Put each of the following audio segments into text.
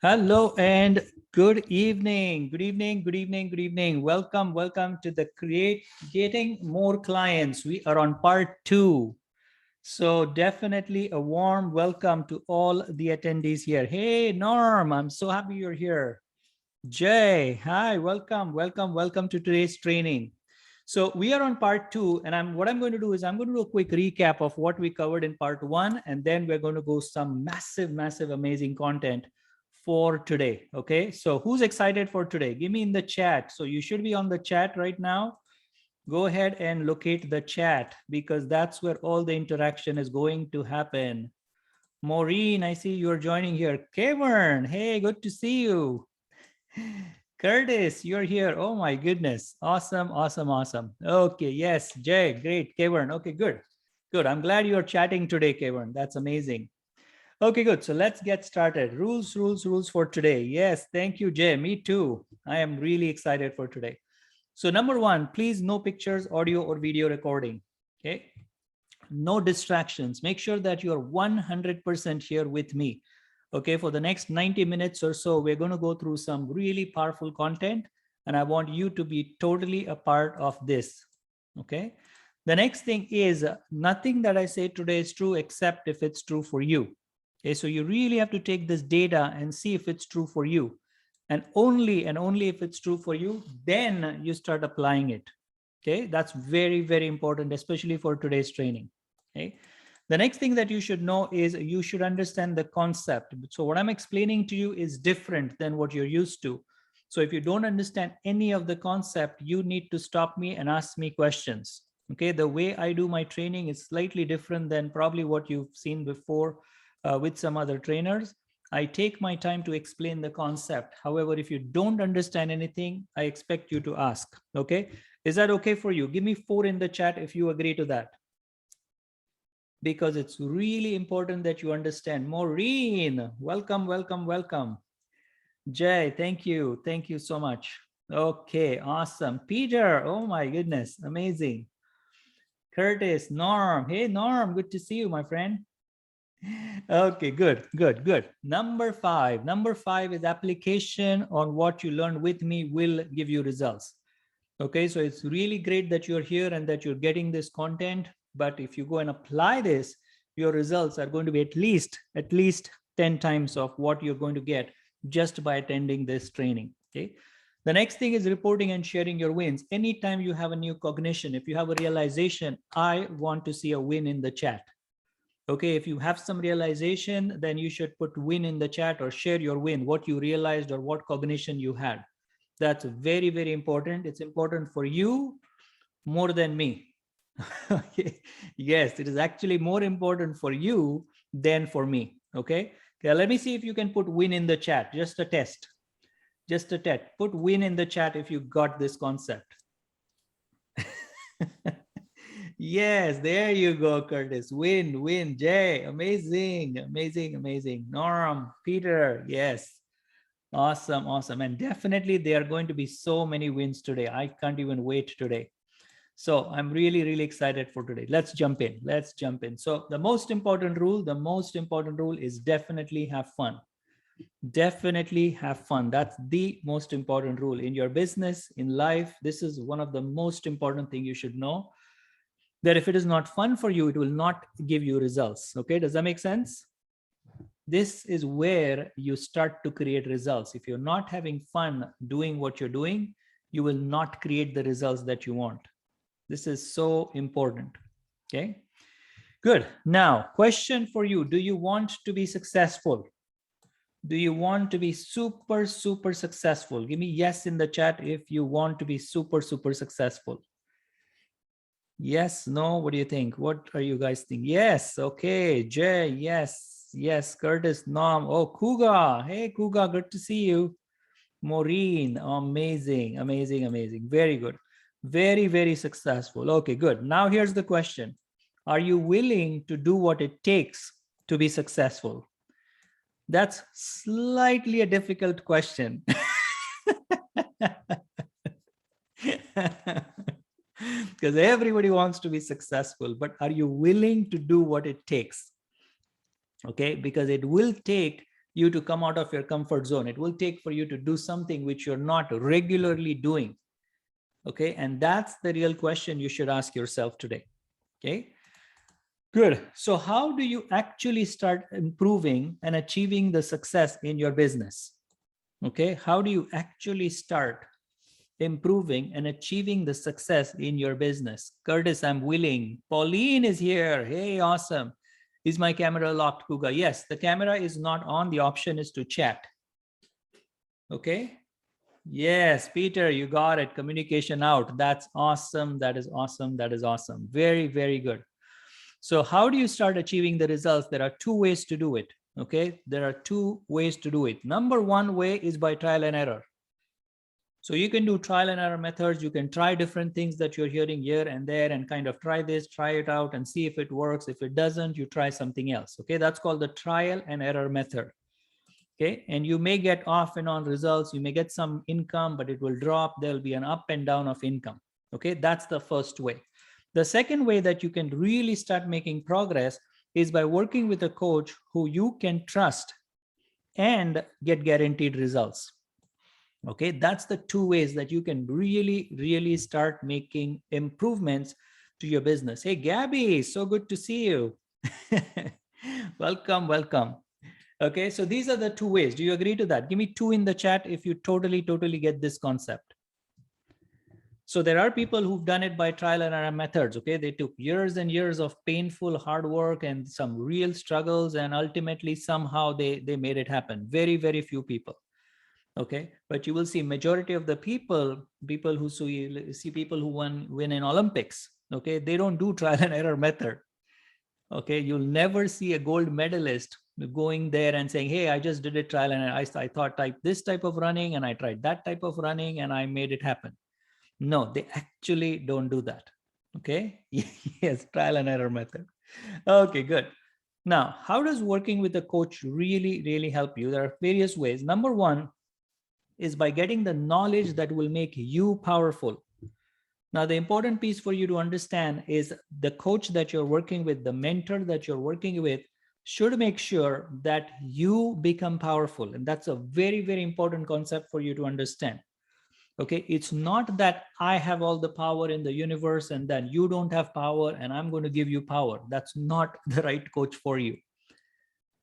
Hello and good evening. Good evening. Good evening. Good evening. Welcome to the Getting More Clients. We are on part 2. So definitely a warm welcome to all the attendees here. Hey, Norm, I'm so happy you're here. Jay, hi, welcome to today's training. So we are on part 2, and what I'm going to do is I'm going to do a quick recap of what we covered in part 1, and then we're going to go some massive, amazing content for today. Okay, so who's excited for today? Give me in the chat. So you should be on the chat right now. Go ahead and locate the chat because that's where all the interaction is going to happen. Maureen, I see you're joining here. Kevin, hey, good to see you. Curtis, you're here. Oh my goodness. Awesome. Okay, yes, Jay, great. Kevin, okay, good. Good. I'm glad you're chatting today, Kevin. That's amazing. Okay, good. So let's get started. Rules for today. Yes, thank you, Jay. Me too. I am really excited for today. So number 1, please no pictures, audio or video recording. Okay. No distractions. Make sure that you are 100% here with me. Okay, for the next 90 minutes or so, we're going to go through some really powerful content, and I want you to be totally a part of this. Okay. The next thing is nothing that I say today is true except if it's true for you. Okay, so you really have to take this data and see if it's true for you. And only if it's true for you, then you start applying it. Okay, that's very important, especially for today's training. Okay. The next thing that you should know is you should understand the concept. So what I'm explaining to you is different than what you're used to. So if you don't understand any of the concept, you need to stop me and ask me questions. Okay, the way I do my training is slightly different than probably what you've seen before with some other trainers. I take my time to explain the concept. However, if you don't understand anything, I expect you to ask. Okay, is that okay for you? Give me 4 in the chat if you agree to that, because it's really important that you understand. Maureen, welcome. Jay, thank you so much. Okay, awesome. Peter, oh my goodness, amazing. Curtis, Norm, hey Norm, good to see you, my friend. Okay, good. Number 5 is application on what you learned with me will give you results. Okay, so it's really great that you're here and that you're getting this content, but if you go and apply this, your results are going to be at least 10 times of what you're going to get just by attending this training. Okay, the next thing is reporting and sharing your wins. Anytime you have a new cognition, if you have a realization, I want to see a win in the chat. Okay, if you have some realization, then you should put win in the chat or share your win, what you realized or what cognition you had. That's very important. It's important for you more than me. Okay. Yes, it is actually more important for you than for me. Okay. Okay, let me see if you can put win in the chat. Just a test. Put win in the chat if you got this concept. Yes, there you go, Curtis. Win, Jay. Amazing. Norm, Peter. Yes. Awesome. And definitely there are going to be so many wins today. I can't even wait today. So I'm really excited for today. Let's jump in. So the most important rule is definitely have fun. That's the most important rule in your business, in life. This is one of the most important thing you should know, that if it is not fun for you, it will not give you results. Okay, does that make sense? This is where you start to create results. If you're not having fun doing what you're doing, you will not create the results that you want. This is so important. Okay, good. Now, question for you. Do you want to be successful? Do you want to be super successful? Give me yes in the chat if you want to be super successful. Yes, no, what do you think? What are you guys thinking? Yes, okay, Jay, yes, Curtis, Nom, oh, Kuga, hey, Kuga, good to see you. Maureen, amazing, very good, very successful. Okay, good. Now here's the question. Are you willing to do what it takes to be successful? That's slightly a difficult question. Because everybody wants to be successful, but are you willing to do what it takes? Okay, because it will take you to come out of your comfort zone. It will take for you to do something which you're not regularly doing. Okay, and that's the real question you should ask yourself today. Okay, good. So how do you actually start improving and achieving the success in your business? Okay, how do you actually start improving and achieving the success in your business? Curtis, I'm willing. Pauline is here. Hey, awesome. Is my camera locked, Kuga? Yes, the camera is not on. The option is to chat. Okay. Yes, Peter, you got it. Communication out. That's awesome. That is awesome. That is awesome. Very, very good. So how do you start achieving the results? There are two ways to do it. Okay. There are two ways to do it. Number one way is by trial and error. So you can do trial and error methods. You can try different things that you're hearing here and there and kind of try this, try it out and see if it works. If it doesn't, you try something else. Okay. That's called the trial and error method. Okay. And you may get off and on results. You may get some income, but it will drop. There'll be an up and down of income. Okay. That's the first way. The second way that you can really start making progress is by working with a coach who you can trust and get guaranteed results. Okay, that's the two ways that you can really start making improvements to your business. Hey, Gabby, so good to see you. Welcome, welcome. Okay, so these are the two ways. Do you agree to that? Give me two in the chat if you totally get this concept. So there are people who've done it by trial and error methods. Okay, they took years and years of painful hard work and some real struggles, and ultimately somehow they made it happen. Very few people. Okay, but you will see majority of the people who see people who win in Olympics. Okay, they don't do trial and error method. Okay, you'll never see a gold medalist going there and saying, hey, I just did a trial and error. I thought type this type of running and I tried that type of running and I made it happen. No, they actually don't do that. Okay, yes, trial and error method. Okay, good. Now, how does working with a coach really help you? There are various ways. Number one is by getting the knowledge that will make you powerful. Now, the important piece for you to understand is the coach that you're working with, the mentor that you're working with, should make sure that you become powerful. And that's a very important concept for you to understand. Okay, it's not that I have all the power in the universe and then you don't have power and I'm going to give you power. That's not the right coach for you.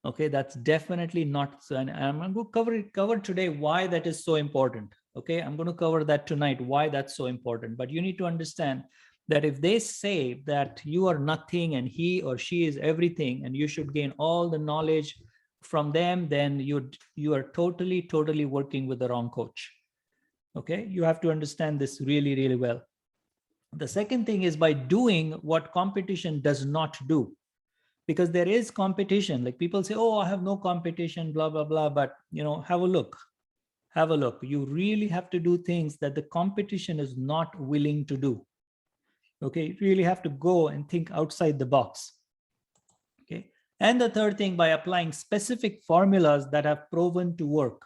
Okay, that's definitely not so. And I'm going to cover today why that is so important. Okay, I'm going to cover that tonight, why that's so important. But you need to understand that if they say that you are nothing and he or she is everything and you should gain all the knowledge from them, then you are totally working with the wrong coach. Okay, you have to understand this really well. The second thing is by doing what competition does not do. Because there is competition. Like people say, oh, I have no competition, blah blah. But have a look. You really have to do things that the competition is not willing to do. Okay, you really have to go and think outside the box. Okay, and the third thing, by applying specific formulas that have proven to work.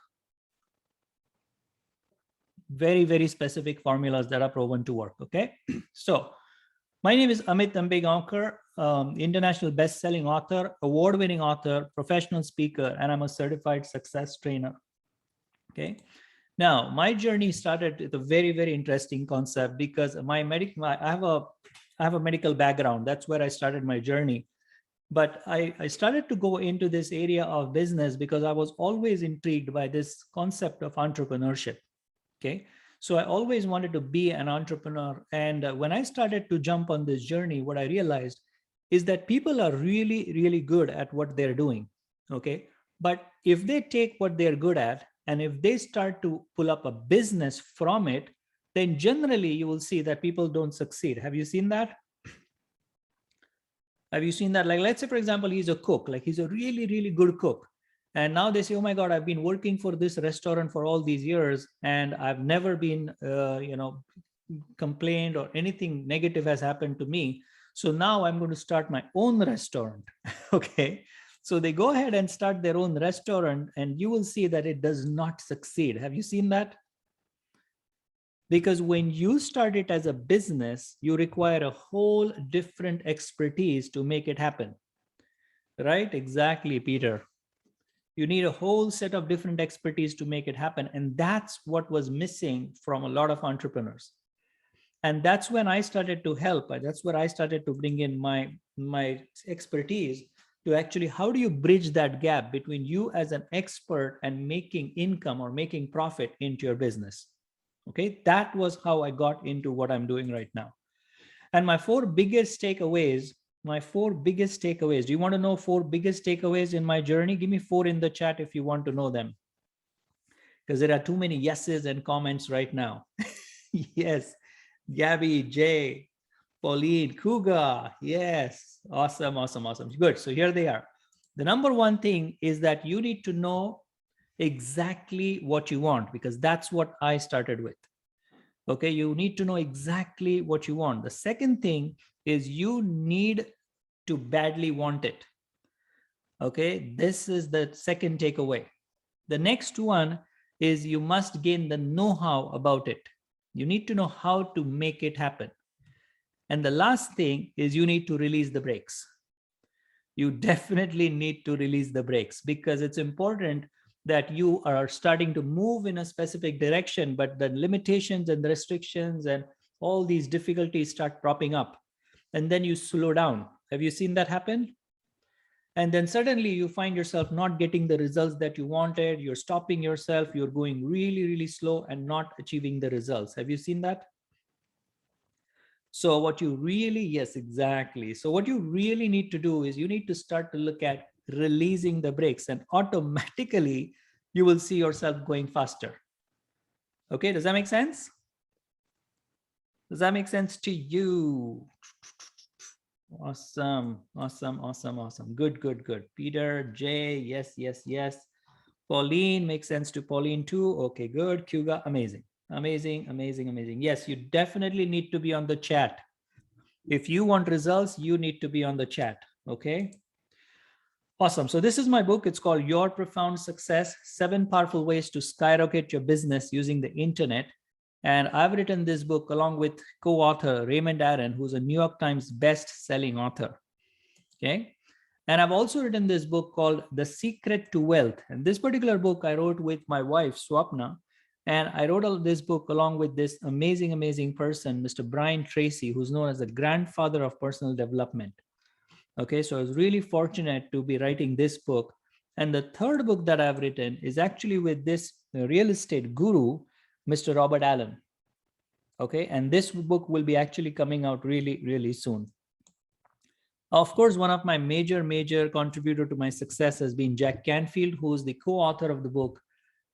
Very specific formulas that are proven to work. Okay, so my name is Amit Ambegaonkar, international best-selling author, award-winning author, professional speaker, and I'm a certified success trainer. Okay. Now, my journey started with a very interesting concept because I have a medical background. That's where I started my journey. But I started to go into this area of business because I was always intrigued by this concept of entrepreneurship. Okay. So I always wanted to be an entrepreneur. And when I started to jump on this journey, what I realized is that people are really good at what they're doing. Okay. But if they take what they're good at, and if they start to pull up a business from it, then generally you will see that people don't succeed. Have you seen that? Have you seen that? Like, let's say, for example, he's a cook, like he's a really good cook. And now they say, oh my God, I've been working for this restaurant for all these years and I've never been, complained or anything negative has happened to me. So now I'm going to start my own restaurant. Okay. So they go ahead and start their own restaurant and you will see that it does not succeed. Have you seen that? Because when you start it as a business, you require a whole different expertise to make it happen. Right? Exactly, Peter. You need a whole set of different expertise to make it happen. And that's what was missing from a lot of entrepreneurs. And that's when I started to help. That's where I started to bring in my expertise to actually, how do you bridge that gap between you as an expert and making income or making profit into your business? Okay, that was how I got into what I'm doing right now. And my four biggest takeaways, do you want to know four biggest takeaways in my journey? Give me four in the chat if you want to know them, because there are too many yeses and comments right now. Yes, Gabby, Jay, Pauline, Kuga. Yes, awesome, awesome, awesome. Good. So here they are. The number one thing is that you need to know exactly what you want, because that's what I started with. Okay, you need to know exactly what you want. The second thing is you need to badly want it. Okay, this is the second takeaway. The next one is you must gain the know-how about it. You need to know how to make it happen. And the last thing is you need to release the brakes. You definitely need to release the brakes, because it's important that you are starting to move in a specific direction, but the limitations and the restrictions and all these difficulties start propping up, and then you slow down. Have you seen that happen? And then suddenly you find yourself not getting the results that you wanted. You're stopping yourself. You're going really, really slow and not achieving the results. Have you seen that? So what you really, yes, exactly. So what you really need to do is you need to start to look at releasing the brakes, and automatically you will see yourself going faster. Okay, does that make sense? Does that make sense to you? Awesome, awesome, awesome, awesome. Good, good, good. Peter, Jay, yes, yes, yes. Pauline, makes sense to Pauline too. Okay, good. Kuga, amazing, amazing, amazing, amazing. Yes, you definitely need to be on the chat. If you want results, you need to be on the chat. Okay. Awesome. So this is my book. It's called Your Profound Success: 7 Powerful Ways to Skyrocket Your Business Using the Internet. And I've written this book along with co-author Raymond Aaron, who's a New York Times best-selling author. Okay. And I've also written this book called The Secret to Wealth. And this particular book I wrote with my wife, Swapna. And I wrote this book along with this amazing, amazing person, Mr. Brian Tracy, who's known as the grandfather of personal development. Okay, so I was really fortunate to be writing this book. And the third book that I've written is actually with this real estate guru, Mr. Robert Allen. Okay, and this book will be actually coming out really, really soon. Of course, one of my major contributor to my success has been Jack Canfield, who is the co-author of the book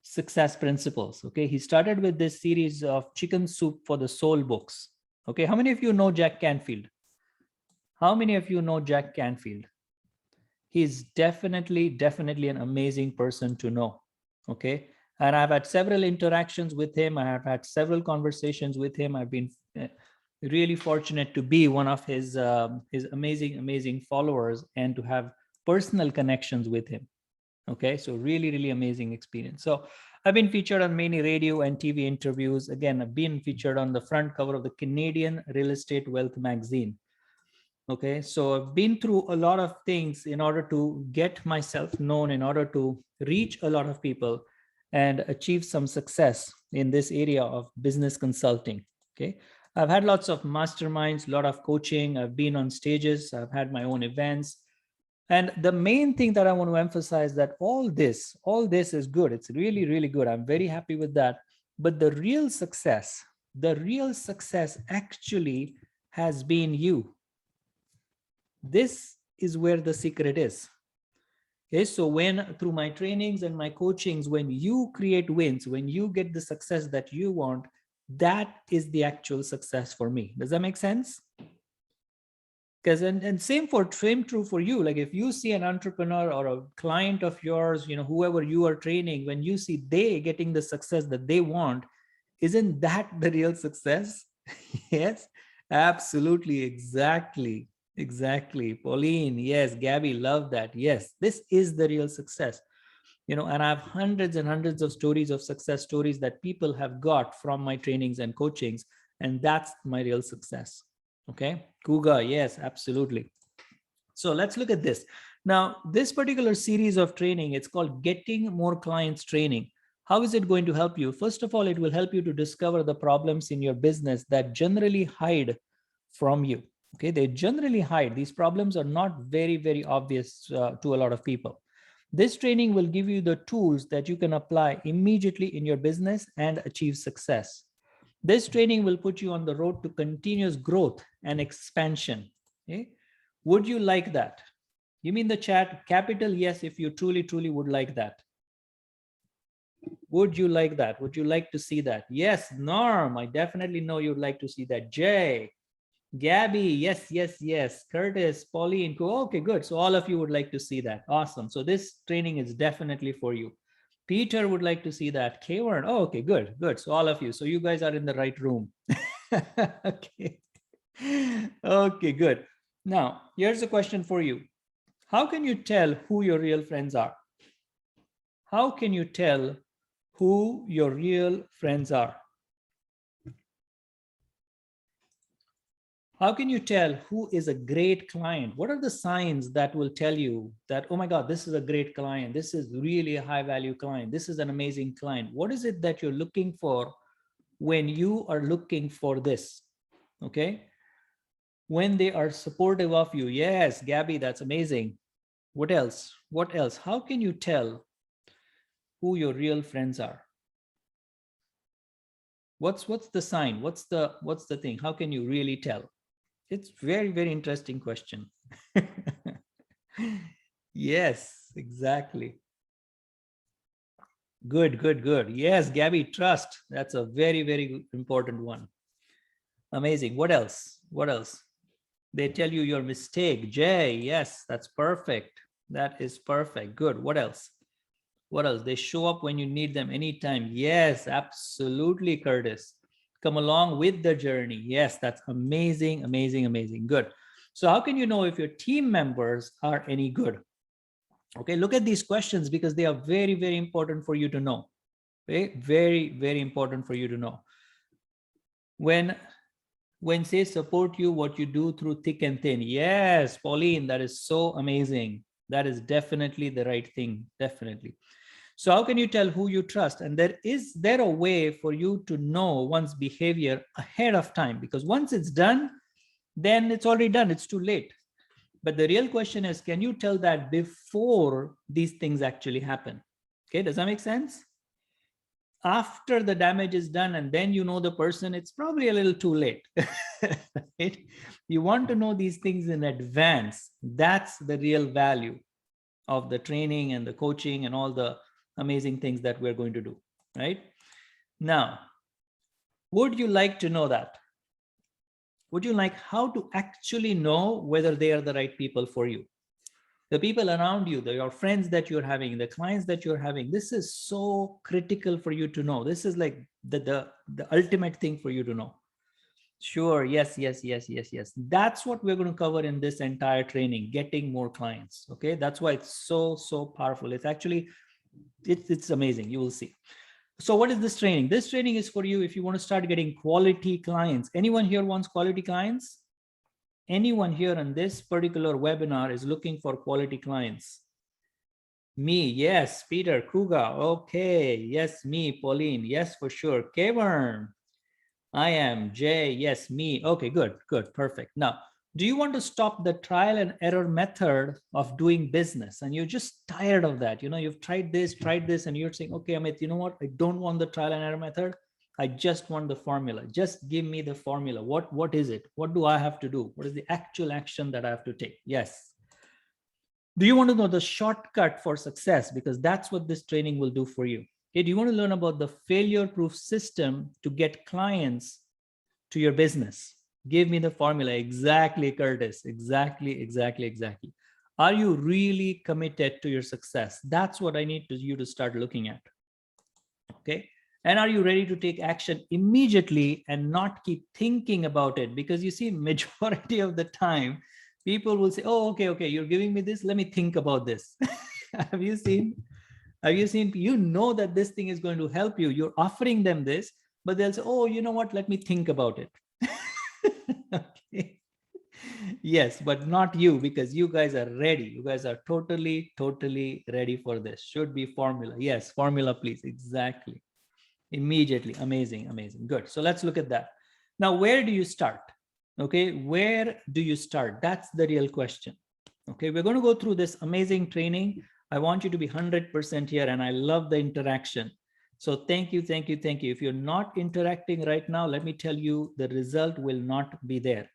Success Principles. Okay, he started with this series of Chicken Soup for the Soul books. Okay, how many of you know Jack Canfield? How many of you know Jack Canfield? He's definitely an amazing person to know. Okay, and I've had several interactions with him. I have had several conversations with him. I've been really fortunate to be one of his amazing followers and to have personal connections with him. Okay, so really amazing experience. So I've been featured on many radio and TV interviews. Again, I've been featured on the front cover of the Canadian Real Estate Wealth magazine. Okay, so I've been through a lot of things in order to get myself known, in order to reach a lot of people and achieve some success in this area of business consulting. Okay, I've had lots of masterminds, a lot of coaching. I've been on stages. I've had my own events. And the main thing that I want to emphasize that all this is good. It's really good. I'm very happy with that. But the real success actually has been you. This is where the secret is. Okay, so when through my trainings and my coachings, when you create wins, when you get the success that you want, that is the actual success for me. Does that make sense? Because and same true for you. Like if you see an entrepreneur or a client of yours, you know, whoever you are training, when you see they getting the success that they want, isn't that the real success? Yes, absolutely, exactly. Pauline, yes. Gabby, love that. Yes, this is the real success. You know, and I have hundreds and hundreds of stories of success stories that people have got from my trainings and coachings, and that's my real success. Okay, Kuga, yes, absolutely. So let's look at this. Now, this particular series of training, it's called Getting More Clients Training. How is it going to help you? First of all, it will help you to discover the problems in your business that generally hide from you. Okay, they generally hide. These problems are not very, very obvious to a lot of people. This training will give you the tools that you can apply immediately in your business and achieve success. This training will put you on the road to continuous growth and expansion. Okay? Would you like that? Give me in the chat, capital yes, if you truly, truly would like that. Would you like that? Would you like to see that? Yes, Norm, I definitely know you'd like to see that. Jay, Gabby, yes, yes, yes. Curtis, Pauline, okay, good. So all of you would like to see that. Awesome. So this training is definitely for you. Peter would like to see that. Kayvern, oh, okay, good, good. So all of you. So you guys are in the right room. Okay. Okay, good. Now, here's a question for you. How can you tell who your real friends are? How can you tell who your real friends are? How can you tell who is a great client? What are the signs that will tell you that, oh my God, this is a great client. This is really a high value client. This is an amazing client. What is it that you're looking for when you are looking for this? Okay. When they are supportive of you. Yes, Gabby, that's amazing. What else? What else? How can you tell who your real friends are? What's the sign? What's the thing? How can you really tell? It's very, very interesting question. Yes, exactly. Good, good, good. Yes, Gabby, trust. That's a very, very important one. Amazing. What else? What else? They tell you your mistake. Jay, yes, that's perfect. That is perfect. Good. What else? What else? They show up when you need them anytime. Yes, absolutely, Curtis. Come along with the journey. Yes, that's amazing, amazing, amazing. Good. So how can you know if your team members are any good? Okay, look at these questions because they are very, very important for you to know. Okay, very, very important for you to know. When say support you, what you do through thick and thin. Yes, Pauline, that is so amazing. That is definitely the right thing. Definitely. So how can you tell who you trust? And is there a way for you to know one's behavior ahead of time? Because once it's done, then it's already done. It's too late. But the real question is, can you tell that before these things actually happen? Okay, does that make sense? After the damage is done and then you know the person, it's probably a little too late. Right? You want to know these things in advance. That's the real value of the training and the coaching and all the amazing things that we're going to do, right? Now, would you like to know that? Would you like how to actually know whether they are the right people for you? The people around you, your friends that you're having, the clients that you're having, this is so critical for you to know. This is like the ultimate thing for you to know. Sure, yes, yes, yes, yes, yes. That's what we're going to cover in this entire training, getting more clients. Okay, that's why it's so, so powerful. It's actually, it's amazing. You will see. So what is this training? This training is for you if you want to start getting quality clients. Anyone here wants quality clients? Anyone here on this particular webinar is looking for quality clients? Me, yes. Peter, Kuga, okay. Yes, me, Pauline, yes, for sure. Kevin, I am. Jay, yes, me. Okay, good, good, perfect. Now, do you want to stop the trial and error method of doing business? And you're just tired of that. You know, you've tried this, and you're saying, okay, Amit, you know what? I don't want the trial and error method. I just want the formula. Just give me the formula. What is it? What do I have to do? What is the actual action that I have to take? Yes. Do you want to know the shortcut for success? Because that's what this training will do for you. Okay, do you want to learn about the failure-proof system to get clients to your business? Give me the formula. Exactly, Curtis. Exactly, exactly, exactly. Are you really committed to your success? That's what I need you to start looking at. Okay. And are you ready to take action immediately and not keep thinking about it? Because you see, majority of the time, people will say, oh, okay, you're giving me this. Let me think about this. Have you seen, you know that this thing is going to help you. You're offering them this, but they'll say, oh, you know what? Let me think about it. Okay. Yes, but not you, because you guys are ready. You guys are totally ready for this. Should be formula. Yes, formula, please. Exactly. Immediately. Amazing. Good. So let's look at that. Now, where do you start? Okay, where do you start? That's the real question. Okay, we're going to go through this amazing training. I want you to be 100% here, and I love the interaction. So thank you. If you're not interacting right now, let me tell you, the result will not be there.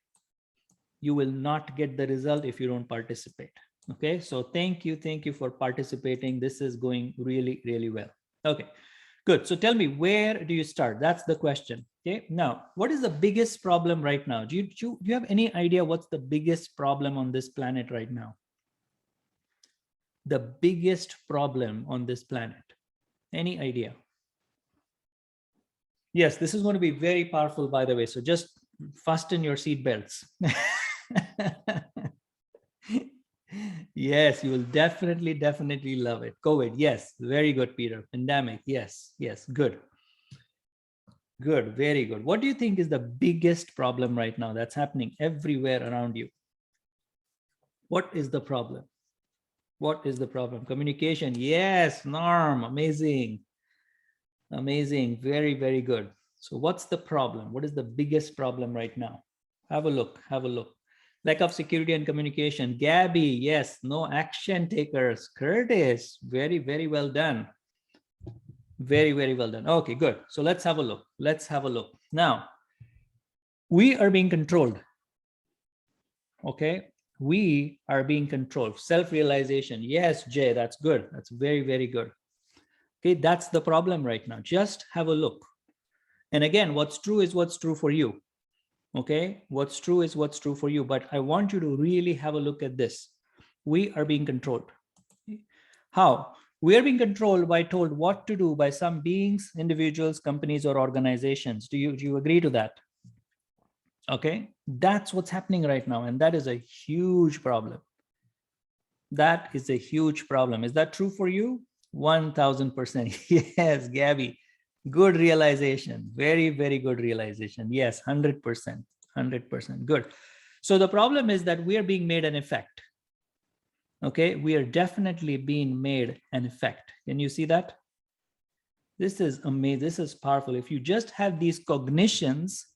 You will not get the result if you don't participate. Okay, so thank you for participating. This is going really well. Okay, good. So tell me, where do you start? That's the question. Okay, now what is the biggest problem right now? Do you have any idea what's the biggest problem on this planet right now? The biggest problem on this planet? Any idea? Yes, this is going to be very powerful, by the way, so just fasten your seat belts. Yes, you will definitely love it. COVID, yes, very good, Peter. Pandemic, yes, good, very good. What do you think is the biggest problem right now that's happening everywhere around you? What is the problem? What is the problem? Communication, yes, Norm, amazing, very good. So what's the problem? What is the biggest problem right now? Have a look. Lack of security and communication. Gabby, yes, no action takers. Curtis, very well done. Very well done. Okay, good. So let's have a look. Now, we are being controlled. Okay, we are being controlled. Self-realization. Yes, Jay, that's good. That's very good. Okay, that's the problem right now. Just have a look. And again, what's true is what's true for you. Okay, what's true is what's true for you. But I want you to really have a look at this. We are being controlled. How? We are being controlled by told what to do by some beings, individuals, companies, or organizations. Do you agree to that? Okay, that's what's happening right now. And that is a huge problem. That is a huge problem. Is that true for you? 1000%. Yes, Gabby. Good realization. Very good realization. Yes, 100%. Good. So the problem is that we are being made an effect. Okay, we are definitely being made an effect. Can you see that? This is amazing. This is powerful. If you just have these cognitions,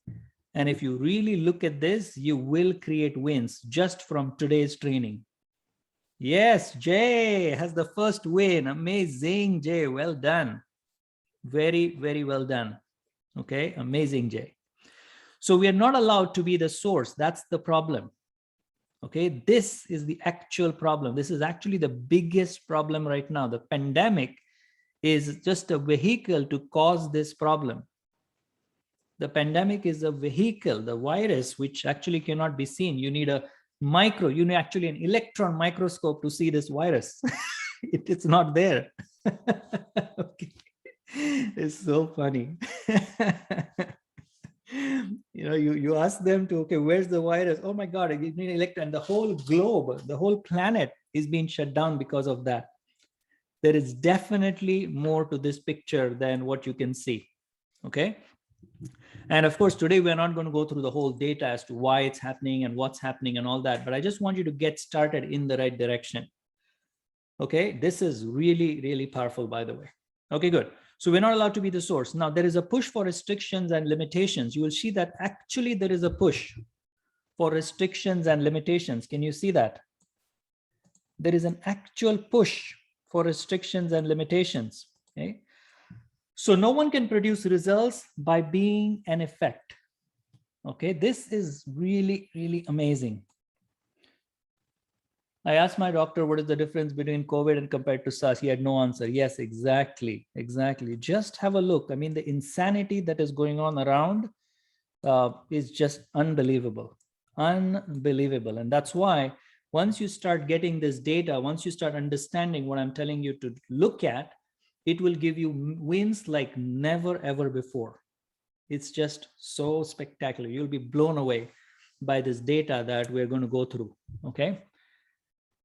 and if you really look at this, you will create wins just from today's training. Yes, Jay has the first win. Amazing, Jay. Well done. Very well done. Okay, amazing, Jay. So we are not allowed to be the source. That's the problem. Okay, this is the actual problem. This is actually the biggest problem right now. The pandemic is just a vehicle to cause this problem. The pandemic is a vehicle, the virus, which actually cannot be seen. You need a you need actually an electron microscope to see this virus. It's not there. Okay. It's so funny. You ask them to, okay, where's the virus? Oh my God, you need electron. The whole globe, the whole planet is being shut down because of that. There is definitely more to this picture than what you can see. Okay. And of course, today we're not going to go through the whole data as to why it's happening and what's happening and all that, but I just want you to get started in the right direction. Okay, this is really powerful, by the way. Okay, good. So we're not allowed to be the source. Now, there is a push for restrictions and limitations. You will see that actually there is a push for restrictions and limitations. Can you see that? There is an actual push for restrictions and limitations. Okay. So no one can produce results by being an effect. Okay, this is really amazing. I asked my doctor, what is the difference between COVID and compared to SARS? He had no answer. Yes, exactly. Just have a look. I mean, the insanity that is going on around is just unbelievable. And that's why once you start getting this data, once you start understanding what I'm telling you to look at, it will give you wins like never ever before. It's just so spectacular. You'll be blown away by this data that we're going to go through. Okay.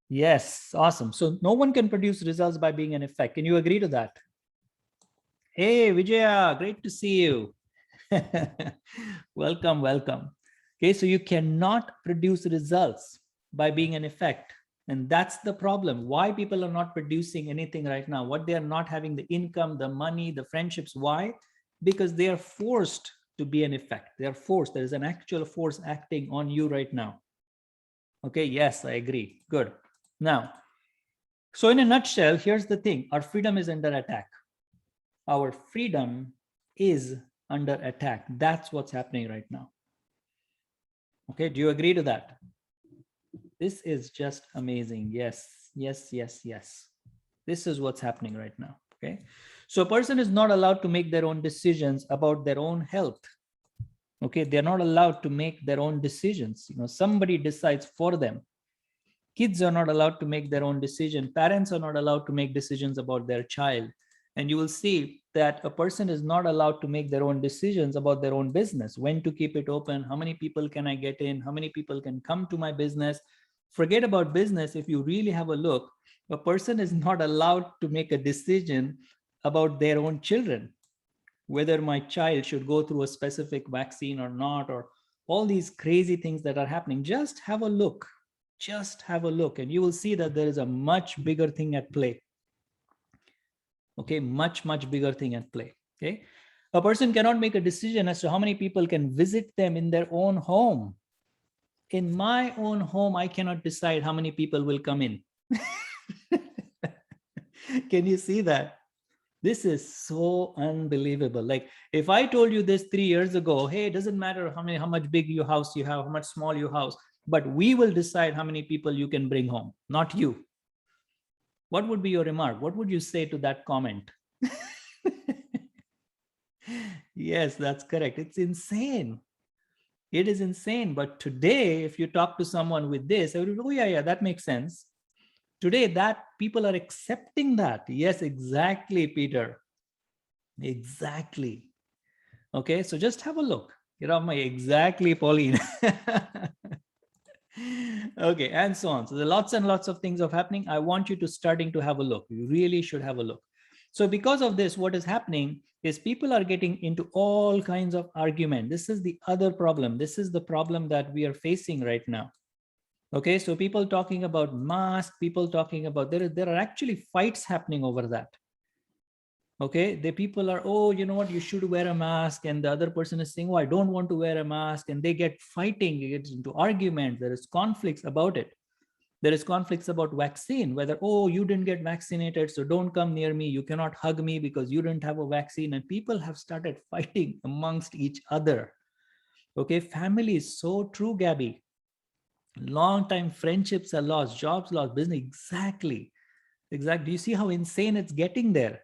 Yes, awesome. So no one can produce results by being an effect. Can you agree to that? Hey, Vijaya, great to see you. Welcome. Okay, so you cannot produce results by being an effect. And that's the problem. Why people are not producing anything right now, what they are not having, the income, the money, the friendships. Why? Because they are forced to be an effect. They are forced. There is an actual force acting on you right now. Okay, yes, I agree. Good. Now, so in a nutshell, here's the thing. Our freedom is under attack. Our freedom is under attack. That's what's happening right now. Okay, do you agree to that? This is just amazing. Yes, yes, yes, yes. This is what's happening right now. Okay, so a person is not allowed to make their own decisions about their own health. Okay, they're not allowed to make their own decisions. Somebody decides for them. Kids are not allowed to make their own decision. Parents are not allowed to make decisions about their child. And you will see that a person is not allowed to make their own decisions about their own business, when to keep it open, how many people can I get in, how many people can come to my business. Forget about business. If you really have a look, a person is not allowed to make a decision about their own children, whether my child should go through a specific vaccine or not, or all these crazy things that are happening. Just have a look. Just have a look, and you will see that there is a much bigger thing at play. Okay, much bigger thing at play. Okay, a person cannot make a decision as to how many people can visit them in their own home. In my own home, I cannot decide how many people will come in. Can you see that? This is so unbelievable. Like, if I told you this 3 years ago, hey, it doesn't matter how much big your house you have, how much small your house, but we will decide how many people you can bring home, not you. What would be your remark? What would you say to that comment? Yes, that's correct. It's insane. It is insane. But today, if you talk to someone with this, I would go, oh, yeah, that makes sense. Today, that people are accepting that. Yes, exactly, Peter. Exactly. Okay, so just have a look. Exactly, Pauline. Okay, and so on. So there are lots and lots of things of happening. I want you to starting to have a look. You really should have a look. So because of this, what is happening is people are getting into all kinds of argument. This is the other problem. This is the problem that we are facing right now. Okay, so people talking about mask, people talking about, there are actually fights happening over that. Okay, the people are, oh, you know what, you should wear a mask, and the other person is saying, oh, I don't want to wear a mask, and they get fighting, it gets into argument, there is conflicts about it. There is conflicts about vaccine, whether, oh, you didn't get vaccinated, so don't come near me, you cannot hug me because you didn't have a vaccine, and people have started fighting amongst each other. Okay, family is so true, Gabby. Long time friendships are lost, jobs lost, business, exactly. Do you see how insane it's getting there?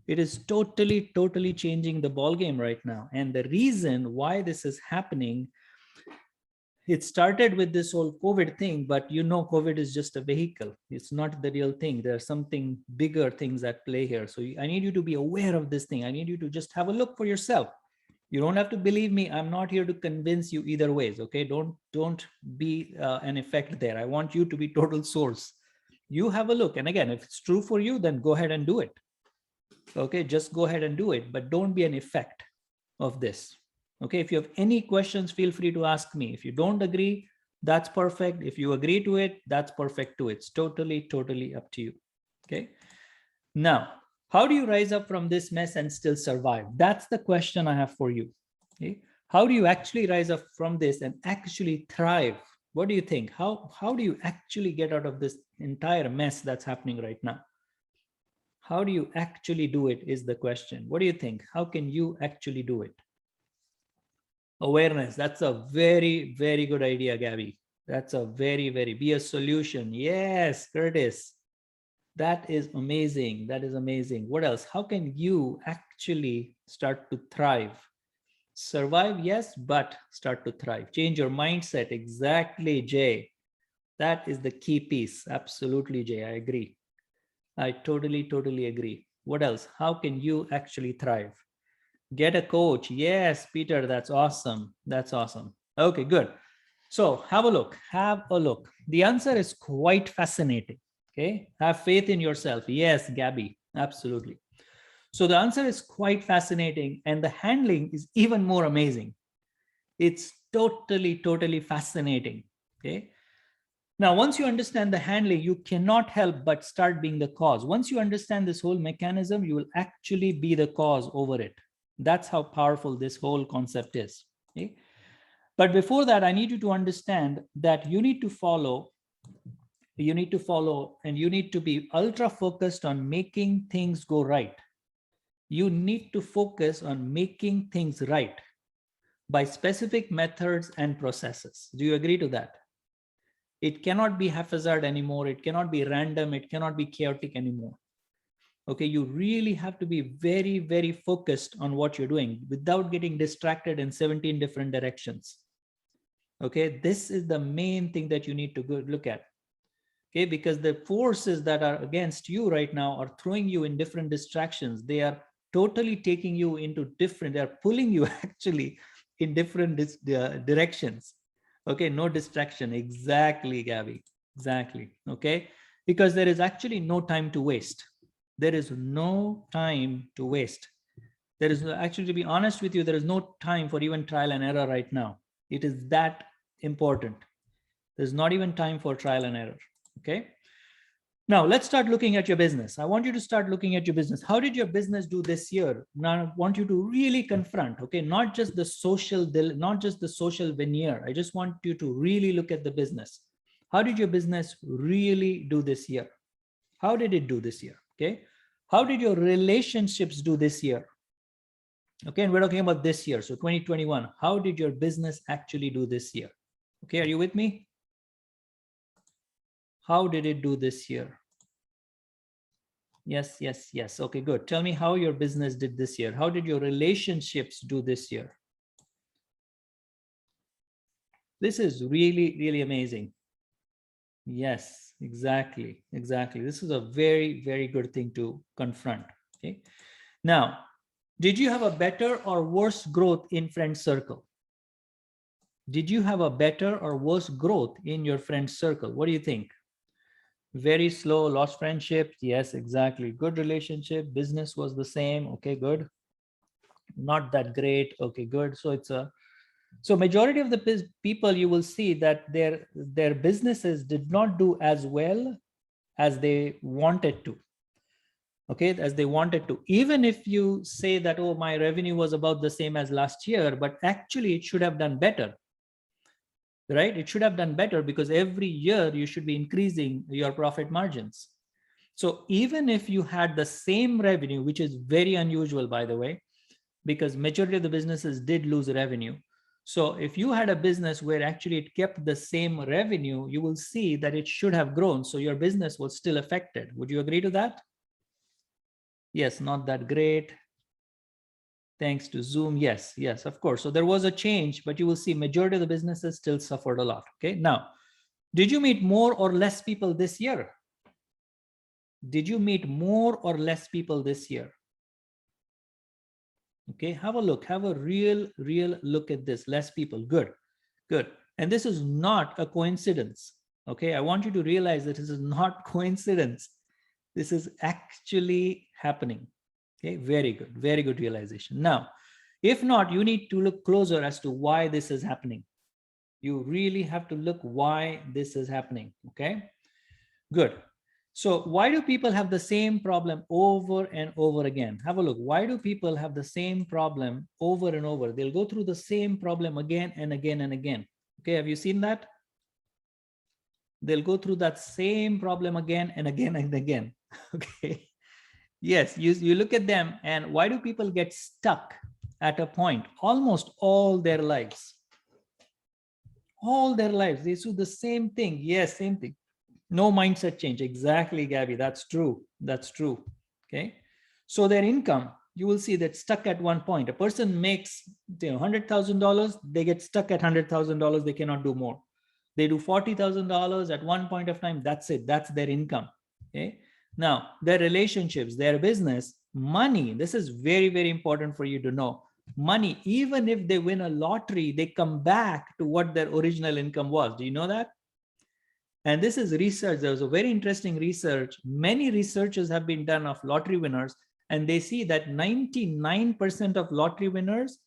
It is totally changing the ball game right now. And the reason why this is happening, it started with this whole COVID thing, but COVID is just a vehicle. It's not the real thing. There's something bigger things at play here. So I need you to be aware of this thing. I need you to just have a look for yourself. You don't have to believe me. I'm not here to convince you either ways. Okay, don't be an effect there. I want you to be total source. You have a look, and again, if it's true for you, then go ahead and do it. Okay, just go ahead and do it, but don't be an effect of this. Okay, if you have any questions, feel free to ask me. If you don't agree, that's perfect. If you agree to it, that's perfect too. It's totally up to you. Okay, now, how do you rise up from this mess and still survive? That's the question I have for you. Okay, how do you actually rise up from this and actually thrive? What do you think? How do you actually get out of this entire mess that's happening right now? How do you actually do it is the question. What do you think? How can you actually do it? Awareness. That's a very good idea, Gabby. That's a very, be a solution. Yes, Curtis. That is amazing. That is amazing. What else? How can you actually start to thrive? Survive, yes, but start to thrive. Change your mindset. Exactly, Jay. That is the key piece. Absolutely, Jay. I agree. I totally agree. What else? How can you actually thrive? Get a coach. Yes, Peter, that's awesome. That's awesome. Okay, good. So have a look. Have a look. The answer is quite fascinating. Okay, have faith in yourself. Yes, Gabby, absolutely. So the answer is quite fascinating, and the handling is even more amazing. It's totally fascinating. Okay. Now, once you understand the handling, you cannot help but start being the cause. Once you understand this whole mechanism, you will actually be the cause over it. That's how powerful this whole concept is. Okay? But before that, I need you to understand that you need to follow, and you need to be ultra focused on making things go right. You need to focus on making things right by specific methods and processes. Do you agree to that? It cannot be haphazard anymore. It cannot be random. It cannot be chaotic anymore. Okay, you really have to be very focused on what you're doing without getting distracted in 17 different directions. Okay, this is the main thing that you need to go look at. Okay, because the forces that are against you right now are throwing you in different distractions. They are totally taking you into different, they are pulling you actually in different directions. Okay, no distraction. Exactly, Gabby. Exactly. Okay, because there is actually no time to waste. There is no time to waste. There is actually, to be honest with you, there is no time for even trial and error right now. It is that important. There's not even time for trial and error. Okay. Now let's start looking at your business. I want you to start looking at your business. How did your business do this year? Now I want you to really confront, okay, not just the social veneer. I just want you to really look at the business. How did your business really do this year? How did it do this year? Okay. How did your relationships do this year? Okay, and we're talking about this year, so 2021. How did your business actually do this year? Okay, are you with me? How did it do this year? Yes. Okay, good. Tell me how your business did this year. How did your relationships do this year? This is really amazing. Yes, exactly. This is a very good thing to confront. Okay. Now, did you have a better or worse growth in friend circle? Did you have a better or worse growth in your friend circle? What do you think? Very slow, lost friendships. Yes, exactly. Good relationship. Business was the same. Okay, good. Not that great. Okay, good. So majority of the people, you will see that their businesses did not do as well as they wanted to. Okay, as they wanted to. Even if you say that, oh, my revenue was about the same as last year, but actually it should have done better. Right? It should have done better because every year you should be increasing your profit margins. So even if you had the same revenue, which is very unusual, by the way, because majority of the businesses did lose revenue. So if you had a business where actually it kept the same revenue, you will see that it should have grown. So your business was still affected. Would you agree to that? Yes, not that great. Thanks to Zoom. Yes, of course. So there was a change, but you will see majority of the businesses still suffered a lot. Okay. Now, did you meet more or less people this year? Did you meet more or less people this year? Okay, have a look, have a real look at this. Less people. Good. And this is not a coincidence. Okay, I want you to realize that this is not coincidence. This is actually happening. Okay, very good realization. Now, if not, you need to look closer as to why this is happening. You really have to look why this is happening. Okay, good. So why do people have the same problem over and over again? Have a look. Why do people have the same problem over and over? They'll go through the same problem again and again and again. Okay, have you seen that? They'll go through that same problem again and again and again. Okay. Yes, you look at them, and why do people get stuck at a point almost all their lives? All their lives, they do the same thing. Yes, same thing. No mindset change. Exactly, Gabby. That's true. Okay. So their income, you will see that stuck at one point. A person makes $100,000, they get stuck at $100,000. They cannot do more. They do $40,000 at one point of time. That's it. That's their income. Okay. Now, their relationships, their business, money. This is very important for you to know. Money, even if they win a lottery, they come back to what their original income was. Do you know that? And this is research. There was a very interesting research. Many researches have been done of lottery winners, and they see that 99% of lottery winners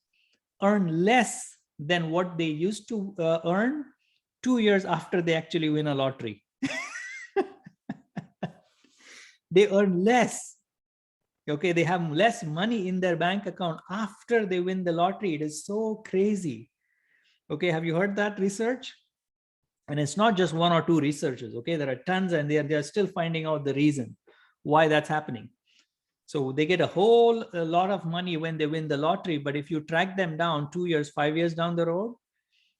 earn less than what they used to earn 2 years after they actually win a lottery. They earn less. Okay, they have less money in their bank account after they win the lottery. It is so crazy. Okay, have you heard that research? And it's not just one or two researchers. Okay, there are tons, and they are still finding out the reason why that's happening. So they get a lot of money when they win the lottery, but if you track them down 2 years, 5 years down the road,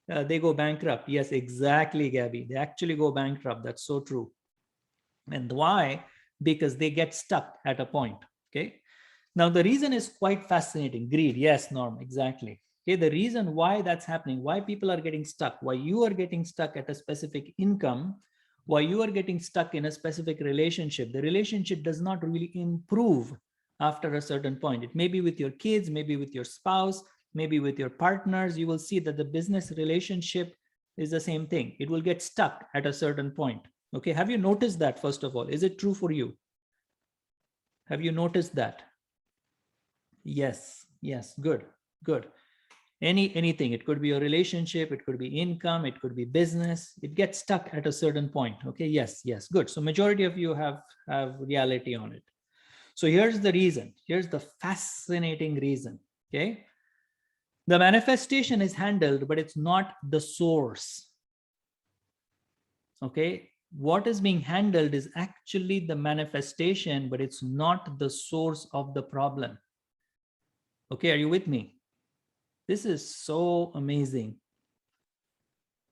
they go bankrupt. Yes, exactly, Gabby. They actually go bankrupt. That's so true. And why? Because they get stuck at a point. Okay. Now, the reason is quite fascinating. Greed. Yes, Norm, exactly. Okay. The reason why that's happening, why people are getting stuck, why you are getting stuck at a specific income, why you are getting stuck in a specific relationship. The relationship does not really improve after a certain point. It may be with your kids, maybe with your spouse, maybe with your partners. You will see that the business relationship is the same thing. It will get stuck at a certain point. Okay. Have you noticed that, first of all? Is it true for you? Have you noticed that? Yes. Yes. Good. Good. Anything. It could be a relationship. It could be income. It could be business. It gets stuck at a certain point. Okay. Yes. Yes. Good. So majority of you have reality on it. So here's the reason. Here's the fascinating reason. Okay. The manifestation is handled, but it's not the source. Okay. What is being handled is actually the manifestation, but it's not the source of the problem. Okay. Are you with me? This is so amazing.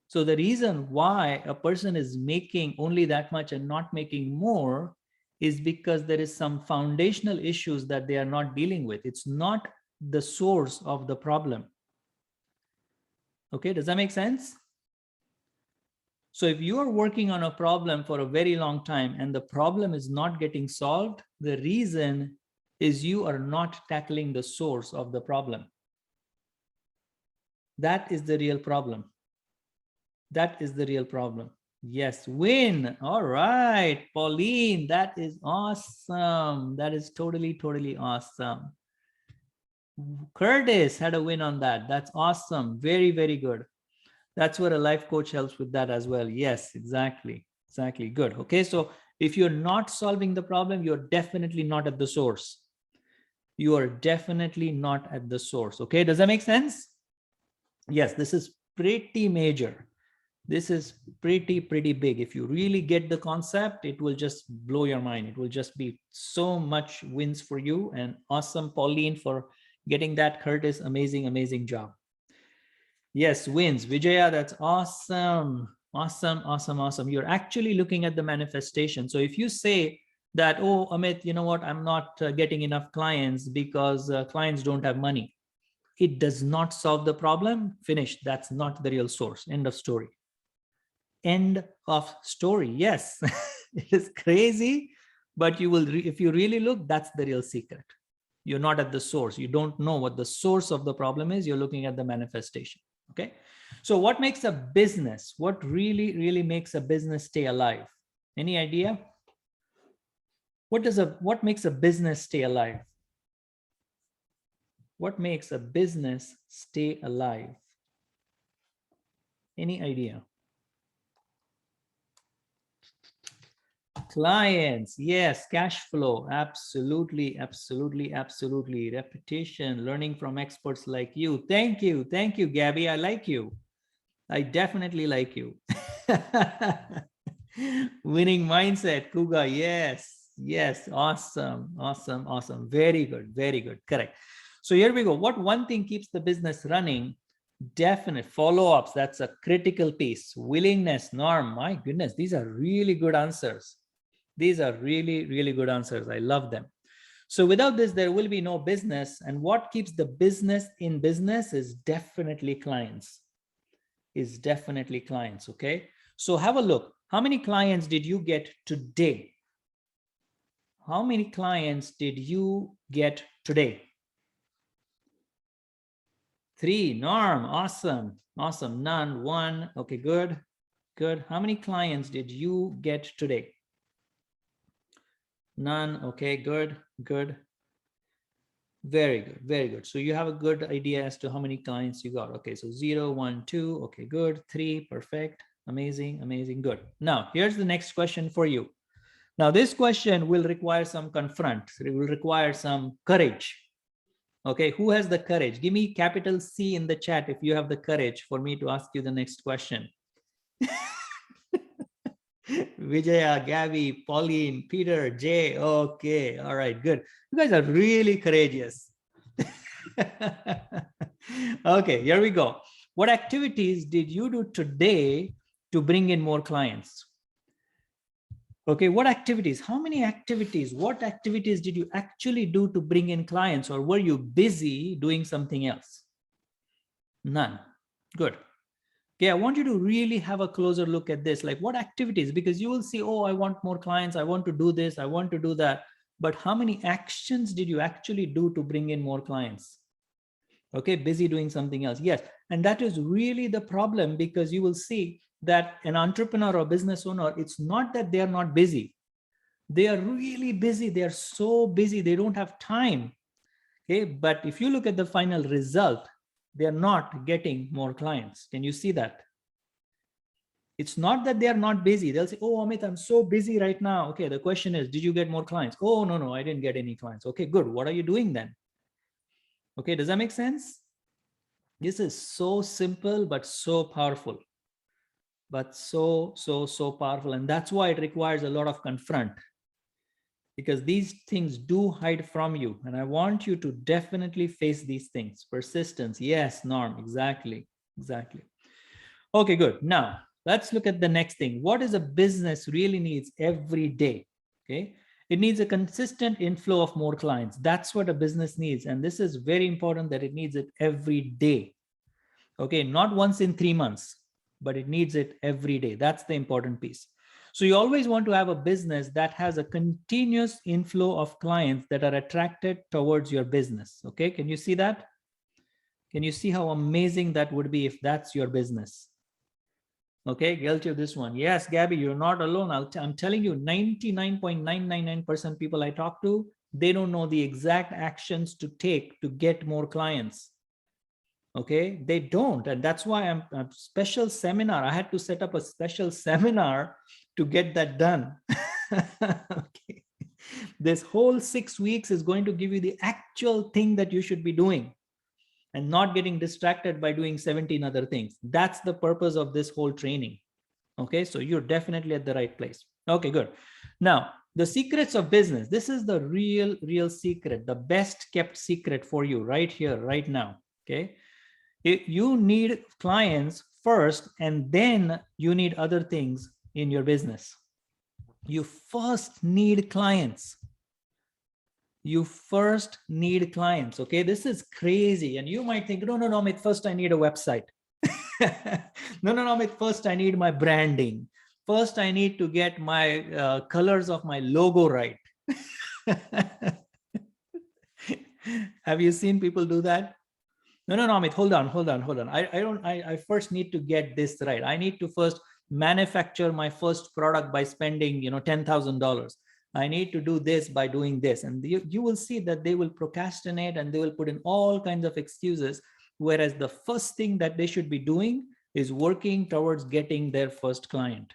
So the reason why a person is making only that much and not making more is because there is some foundational issues that they are not dealing with. It's not the source of the problem. Okay, does that make sense? So if you are working on a problem for a very long time and the problem is not getting solved, the reason is you are not tackling the source of the problem. That is the real problem. That is the real problem. Yes, win. All right, Pauline, that is awesome. That is totally, totally awesome. Curtis had a win on that. That's awesome. Very, very good. That's where a life coach helps with that as well. Yes, exactly. Exactly. Good. Okay. So if you're not solving the problem, you're definitely not at the source. You are definitely not at the source. Okay. Does that make sense? Yes, this is pretty major. This is pretty big. If you really get the concept, it will just blow your mind. It will just be so much wins for you. And awesome, Pauline, for getting that. Curtis, amazing job. Yes, wins. Vijaya, that's awesome. Awesome. You're actually looking at the manifestation. So if you say that, oh, Amit, you know what, I'm not getting enough clients because clients don't have money, it does not solve the problem. Finish. That's not the real source. End of story. End of story. Yes, it is crazy, but you will, if you really look, that's the real secret. You're not at the source. You don't know what the source of the problem is. You're looking at the manifestation. Okay. So what makes a business? What really makes a business stay alive? Any idea? What makes a business stay alive? What makes a business stay alive? Any idea? Clients, yes. Cash flow, absolutely. Repetition, learning from experts like you. Thank you, Gabby. I like you. I definitely like you. Winning mindset, Kuga. Yes. Awesome. Very good. Correct. So here we go. What one thing keeps the business running? Definite follow-ups. That's a critical piece. Willingness, Norm. My goodness, these are really good answers. These are really good answers. I love them. So without this, there will be no business. And what keeps the business in business is definitely clients. Okay. So have a look. How many clients did you get today? How many clients did you get today? 3. Norm. Awesome. None. 1. Okay, good. How many clients did you get today? None. Okay, good. Very good, very good. So you have a good idea as to how many clients you got. Okay, so 0, 1, 2. Okay, good. 3, perfect. Amazing, amazing, good. Now, here's the next question for you. Now, this question will require some confront. It will require some courage. Okay, who has the courage? Give me capital C in the chat if you have the courage for me to ask you the next question. Vijaya, Gabby, Pauline, Peter, Jay. Okay, all right, good. You guys are really courageous. Okay, here we go. What activities did you do today to bring in more clients? Okay, what activities? How many activities? What activities did you actually do to bring in clients, or were you busy doing something else? None. Good. Okay, I want you to really have a closer look at this. Like what activities? Because you will see, oh, I want more clients. I want to do this. I want to do that. But how many actions did you actually do to bring in more clients? Okay, busy doing something else. Yes. And that is really the problem, because you will see that an entrepreneur or business owner, it's not that they are not busy. They are really busy. They are so busy. They don't have time. Okay. But if you look at the final result, they are not getting more clients. Can you see that? It's not that they are not busy. They'll say, oh, Amit, I'm so busy right now. Okay. The question is, did you get more clients? Oh, no, I didn't get any clients. Okay, good. What are you doing then? Okay. Does that make sense? This is so simple, but so powerful. But so powerful. And that's why it requires a lot of confront, because these things do hide from you. And I want you to definitely face these things. Persistence. Yes, Norm. Exactly. Okay, good. Now let's look at the next thing. What is a business really needs every day? Okay. It needs a consistent inflow of more clients. That's what a business needs. And this is very important, that it needs it every day. Okay, not once in 3 months, but it needs it every day. That's the important piece. So you always want to have a business that has a continuous inflow of clients that are attracted towards your business. Okay, can you see that? Can you see how amazing that would be if that's your business? Okay, guilty of this one. Yes, Gabby, you're not alone. I'm telling you, 99.999% people I talk to, they don't know the exact actions to take to get more clients. Okay, they don't. And that's why I'm a special seminar. I had to set up a special seminar to get that done. Okay. This whole 6 weeks is going to give you the actual thing that you should be doing, and not getting distracted by doing 17 other things. That's the purpose of this whole training. Okay, so you're definitely at the right place. Okay, good. Now, the secrets of business. This is the real secret, the best kept secret for you right here, right now. Okay. You need clients first, and then you need other things in your business. You first need clients. You first need clients. Okay, this is crazy. And you might think, no, Amit, first I need a website. No, Amit, first I need my branding. First, I need to get my colors of my logo right. Have you seen people do that? No, Amit, hold on. I first need to get this right. I need to first manufacture my first product by spending, $10,000. I need to do this by doing this. And you will see that they will procrastinate and they will put in all kinds of excuses. Whereas the first thing that they should be doing is working towards getting their first client.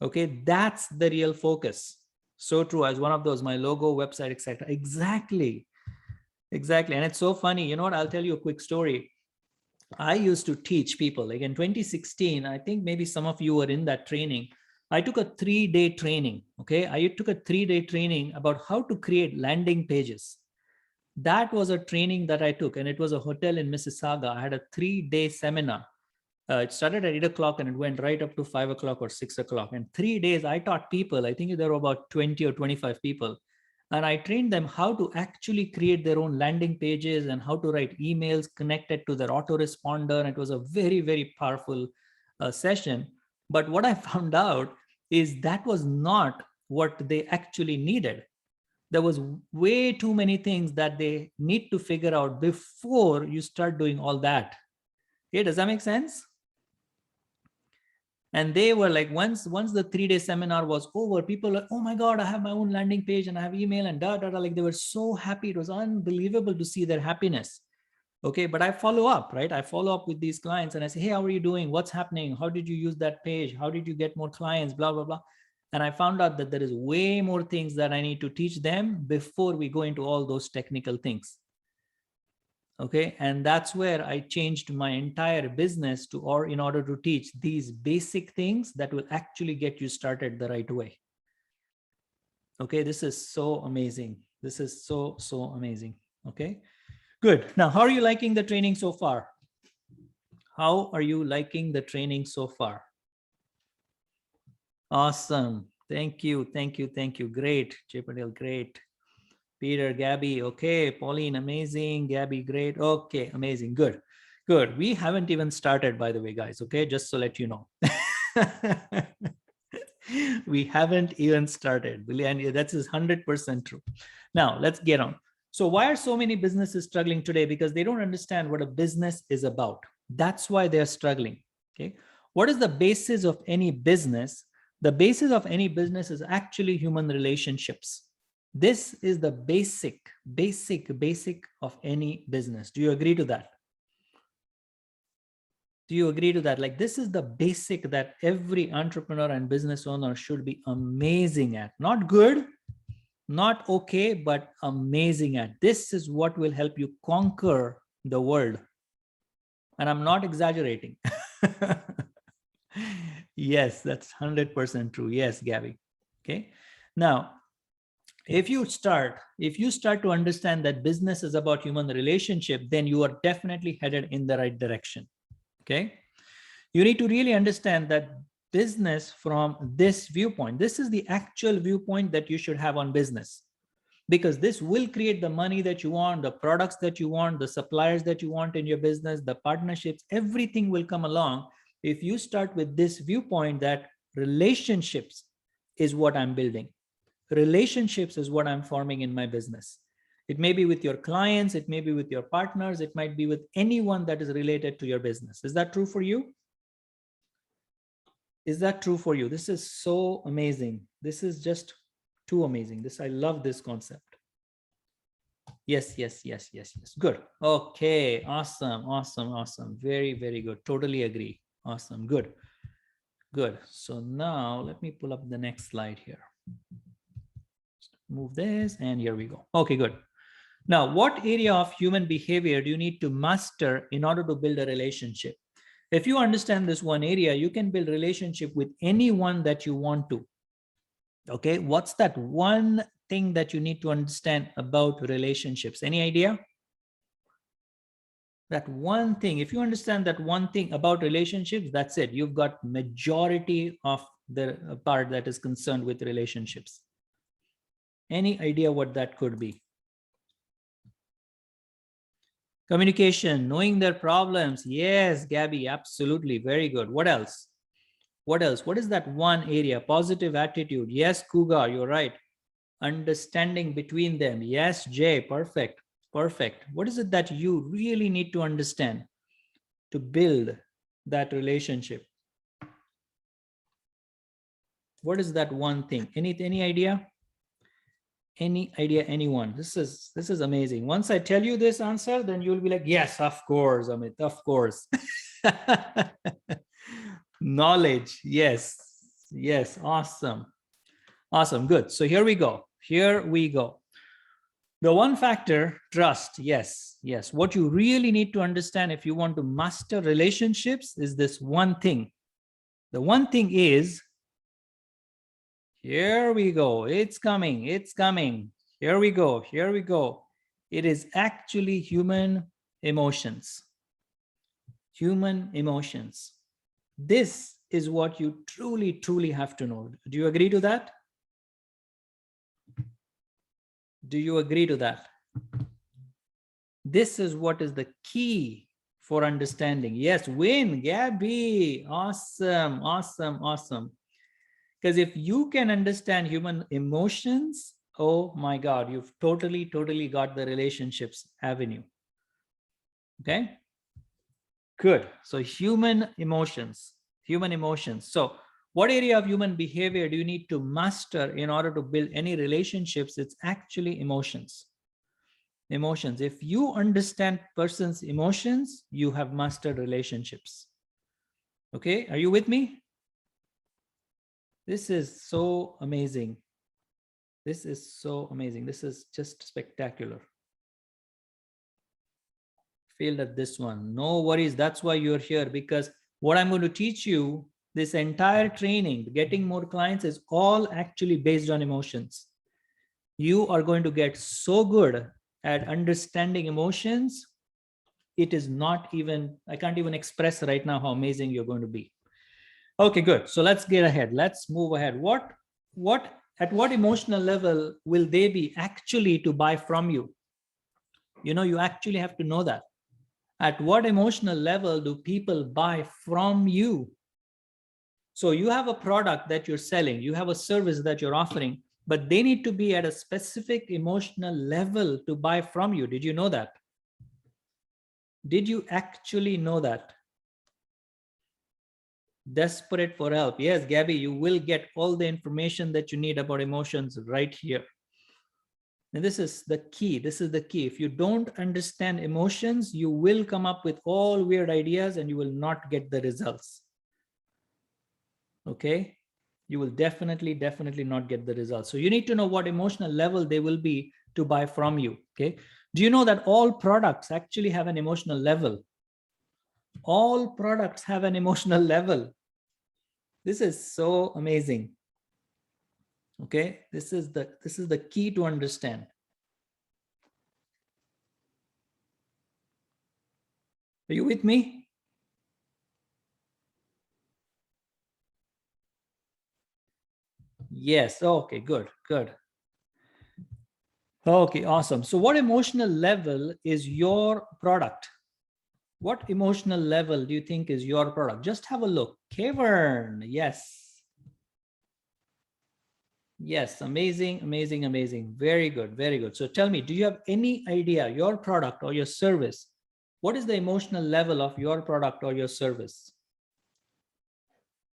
Okay, that's the real focus. So true. As one of those, my logo, website, etc. Exactly. And it's so funny. You know what? I'll tell you a quick story. I used to teach people, like in 2016, I think maybe some of you were in that training. I took a 3-day training. Okay. I took a 3-day training about how to create landing pages. That was a training that I took, and it was a hotel in Mississauga. I had a 3-day seminar. It started at 8 o'clock and it went right up to 5 o'clock or 6 o'clock. And 3 days I taught people, I think there were about 20 or 25 people. And I trained them how to actually create their own landing pages and how to write emails connected to their autoresponder. And it was a very, very powerful session. But what I found out is that was not what they actually needed. There was way too many things that they need to figure out before you start doing all that. Okay, does that make sense? And they were like, once the 3-day seminar was over, people were like, oh my God, I have my own landing page and I have email and da, da, da. Like they were so happy. It was unbelievable to see their happiness. Okay, but I follow up, right? I follow up with these clients and I say, hey, how are you doing? What's happening? How did you use that page? How did you get more clients? Blah, blah, blah. And I found out that there is way more things that I need to teach them before we go into all those technical things. Okay, and that's where I changed my entire business to, or in order to teach these basic things that will actually get you started the right way. Okay, this is so amazing. This is so amazing. Okay, good. Now, how are you liking the training so far? How are you liking the training so far? Awesome. Thank you. Thank you. Thank you. Great. Jay Patel, great. Peter, Gabby, okay. Pauline, amazing. Gabby, great. Okay, amazing. Good. Good. We haven't even started, by the way, guys. Okay, just to let you know. We haven't even started. And that is 100% true. Now, let's get on. So why are so many businesses struggling today? Because they don't understand what a business is about. That's why they're struggling. Okay. What is the basis of any business? The basis of any business is actually human relationships. This is the basic of any business. Do you agree to that? Do you agree to that? Like, this is the basic that every entrepreneur and business owner should be amazing at. Not good, not okay, but amazing at. This is what will help you conquer the world. And I'm not exaggerating. Yes, that's 100% true. Yes, Gabby. Okay. Now, if you start to understand that business is about human relationship, then you are definitely headed in the right direction. Okay. You need to really understand that business from this viewpoint. This is the actual viewpoint that you should have on business, because this will create the money that you want, the products that you want, the suppliers that you want in your business, the partnerships, everything will come along if you start with this viewpoint that relationships is what I'm building. Relationships is what I'm forming in my business. It may be with your clients, it may be with your partners, it might be with anyone that is related to your business. Is that true for you? Is that true for you? This is so amazing. This is just too amazing. I love this concept. Yes. Good. Okay. Awesome. Very, very good. Totally agree. Awesome. Good. So now let me pull up the next slide here. Move this and here we go. Okay, good. Now, what area of human behavior do you need to master in order to build a relationship? If you understand this one area, you can build relationship with anyone that you want to. Okay, what's that one thing that you need to understand about relationships? Any idea? That one thing, if you understand that one thing about relationships, that's it. You've got majority of the part that is concerned with relationships. Any idea what that could be? Communication, knowing their problems. Yes, Gabby, absolutely. Very good. What else? What else? What is that one area? Positive attitude. Yes, Kuga, you're right. Understanding between them. Yes, Jay, perfect. What is it that you really need to understand to build that relationship? What is that one thing? Any idea? Any idea, anyone? This is amazing. Once I tell you this answer, then you'll be like, yes, of course, Amit, of course. Knowledge. Yes. Awesome. Good. So here we go. The one factor, trust. Yes. What you really need to understand if you want to master relationships is this one thing. The one thing is, here we go. It's coming. Here we go. It is actually human emotions. This is what you truly have to know. Do you agree to that? This is what is the key for understanding. Yes, win, Gabby. Awesome. Because if you can understand human emotions, oh my God, you've totally got the relationships avenue. Okay, good. So human emotions. Human emotions. So what area of human behavior do you need to master in order to build any relationships? It's actually emotions. Emotions. If you understand person's emotions, you have mastered relationships. Okay, are you with me? This is so amazing. This is so amazing. This is just spectacular. Failed at this one. No worries. That's why you're here, because what I'm going to teach you, this entire training, getting more clients, is all actually based on emotions. You are going to get so good at understanding emotions. It is not even, I can't even express right now how amazing you're going to be. Okay, good. So let's get ahead. Let's move ahead. At what emotional level will they be actually to buy from you? You know, you actually have to know that. At what emotional level do people buy from you? So you have a product that you're selling, you have a service that you're offering, but they need to be at a specific emotional level to buy from you. Did you know that? Did you actually know that? Desperate for help. Yes, Gabby, you will get all the information that you need about emotions right here. And this is the key. This is the key. If you don't understand emotions, you will come up with all weird ideas and you will not get the results. Okay? You will definitely not get the results. So you need to know what emotional level they will be to buy from you. Okay? Do you know that all products actually have an emotional level? All products have an emotional level. This is so amazing. Okay? This is the key to understand. Are you with me? Yes. Okay, good. Okay, awesome. So what emotional level is your product? What emotional level do you think is your product? Just have a look. Kevin, yes. Yes, amazing. Very good. So tell me, do you have any idea your product or your service? What is the emotional level of your product or your service?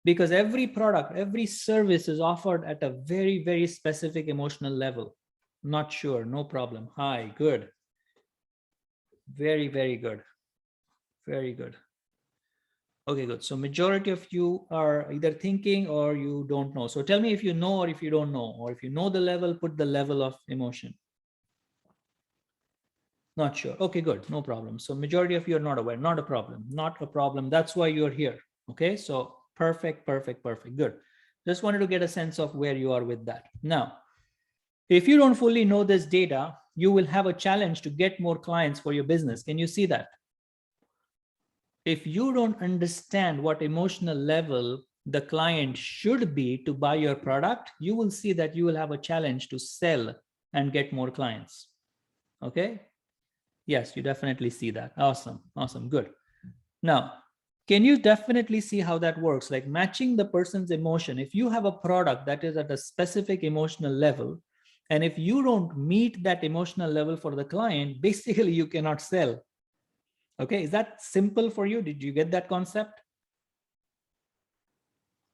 Because every product, every service is offered at a very specific emotional level. Not sure, no problem. Hi, good. Very good. Very good. Okay, good. So majority of you are either thinking or you don't know. So tell me if you know or if you don't know, or if you know the level, put the level of emotion. Not sure. Okay, good. No problem. So majority of you are not aware. Not a problem. Not a problem. That's why you're here. Okay, so perfect. Good. Just wanted to get a sense of where you are with that. Now, if you don't fully know this data, you will have a challenge to get more clients for your business. Can you see that? If you don't understand what emotional level the client should be to buy your product, you will see that you will have a challenge to sell and get more clients. Okay? Yes, you definitely see that. Awesome. Good. Now, can you definitely see how that works? Like matching the person's emotion. If you have a product that is at a specific emotional level, and if you don't meet that emotional level for the client, basically you cannot sell. Okay, is that simple for you? Did you get that concept?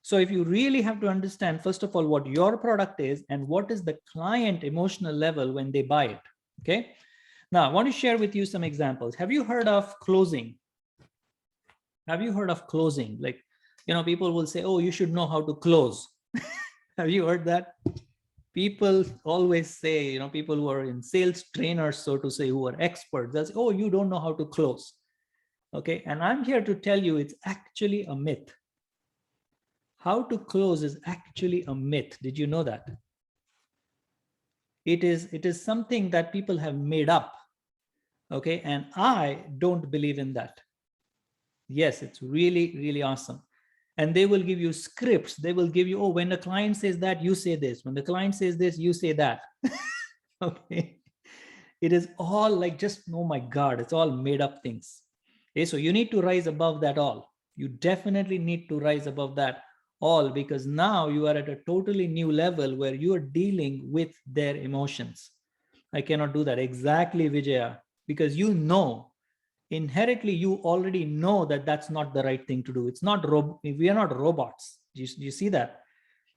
So if you really have to understand, first of all, what your product is and what is the client emotional level when they buy it. Okay. Now I want to share with you some examples. Have you heard of closing? Have you heard of closing? Like, you know, people will say, oh, you should know how to close. Have you heard that? People always say, you know, people who are in sales trainers, so to say, who are experts, they'll say, oh, you don't know how to close. Okay. And I'm here to tell you it's actually a myth. How to close is actually a myth. Did you know that? It is something that people have made up. Okay. And I don't believe in that. Yes, it's really awesome. And they will give you scripts. They will give you, oh, when the client says that, you say this. When the client says this, you say that. Okay. It is all like just, oh my God, it's all made up things. Okay. So you need to rise above that all. You definitely need to rise above that all, because now you are at a totally new level where you are dealing with their emotions. I cannot do that. Exactly, Vijaya, because you know inherently you already know that that's not the right thing to do. It's not we are not robots. You see that?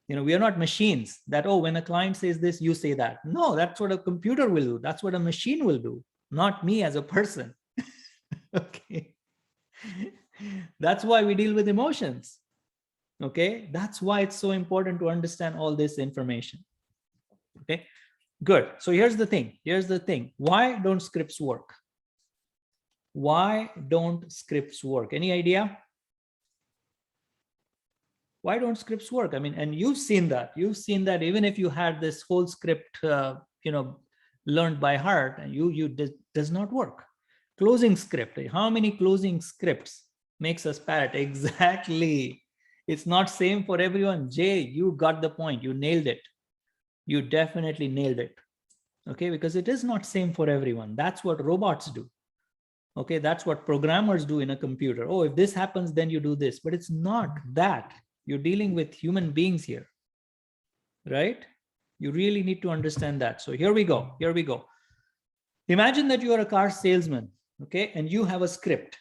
We are not machines that, oh, when a client says this, you say that. No, that's what a computer will do. That's what a machine will do, not me as a person. Okay. That's why we deal with emotions. Okay. That's why it's so important to understand all this information. Okay. Good. So here's the thing. Why don't scripts work? Why don't scripts work? Any idea? Why don't scripts work? I mean, and you've seen that even if you had this whole script, learned by heart, and does not work. Closing script. How many closing scripts makes us parrot? Exactly. It's not same for everyone. Jay, you got the point. You nailed it. You definitely nailed it. Okay, because it is not same for everyone. That's what robots do. Okay, that's what programmers do in a computer. Oh, if this happens, then you do this. But it's not that. You're dealing with human beings here, right? You really need to understand that. So here we go. Imagine that you are a car salesman, okay, and you have a script.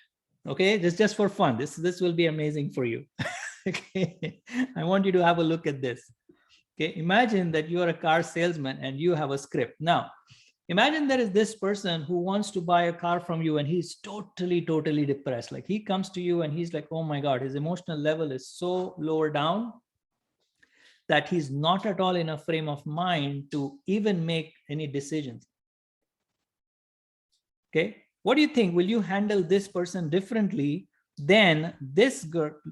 Okay, this is just for fun. This will be amazing for you. Okay, I want you to have a look at this. Okay, imagine that you are a car salesman and you have a script. Now, imagine there is this person who wants to buy a car from you and he's totally depressed. Like he comes to you and he's like, oh my God, his emotional level is so lower down that he's not at all in a frame of mind to even make any decisions. Okay, what do you think? Will you handle this person differently than this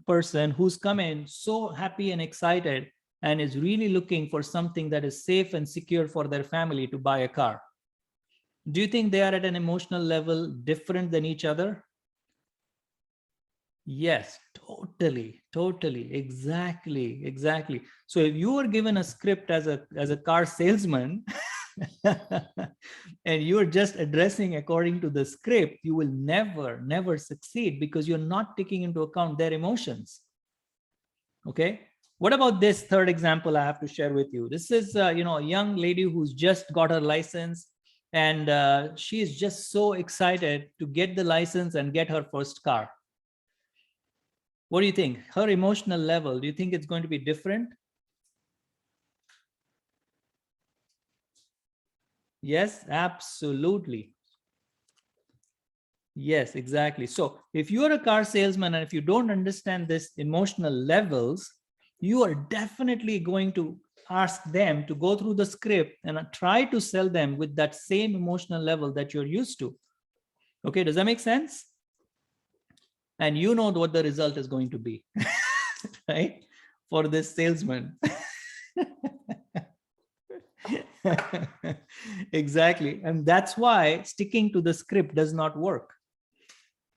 person who's come in so happy and excited and is really looking for something that is safe and secure for their family to buy a car? Do you think they are at an emotional level different than each other? Yes, totally, exactly. So if you were given a script as a car salesman and you're just addressing according to the script, you will never succeed because you're not taking into account their emotions. Okay. What about this third example I have to share with you? This is a young lady who's just got her license, and she is just so excited to get the license and get her first car. What do you think? Her emotional level, do you think it's going to be different? Yes, absolutely. Yes, exactly. So if you are a car salesman and if you don't understand this emotional levels, you are definitely going to ask them to go through the script and try to sell them with that same emotional level that you're used to. Okay, does that make sense? And you know what the result is going to be, right? For this salesman. Exactly. And that's why sticking to the script does not work.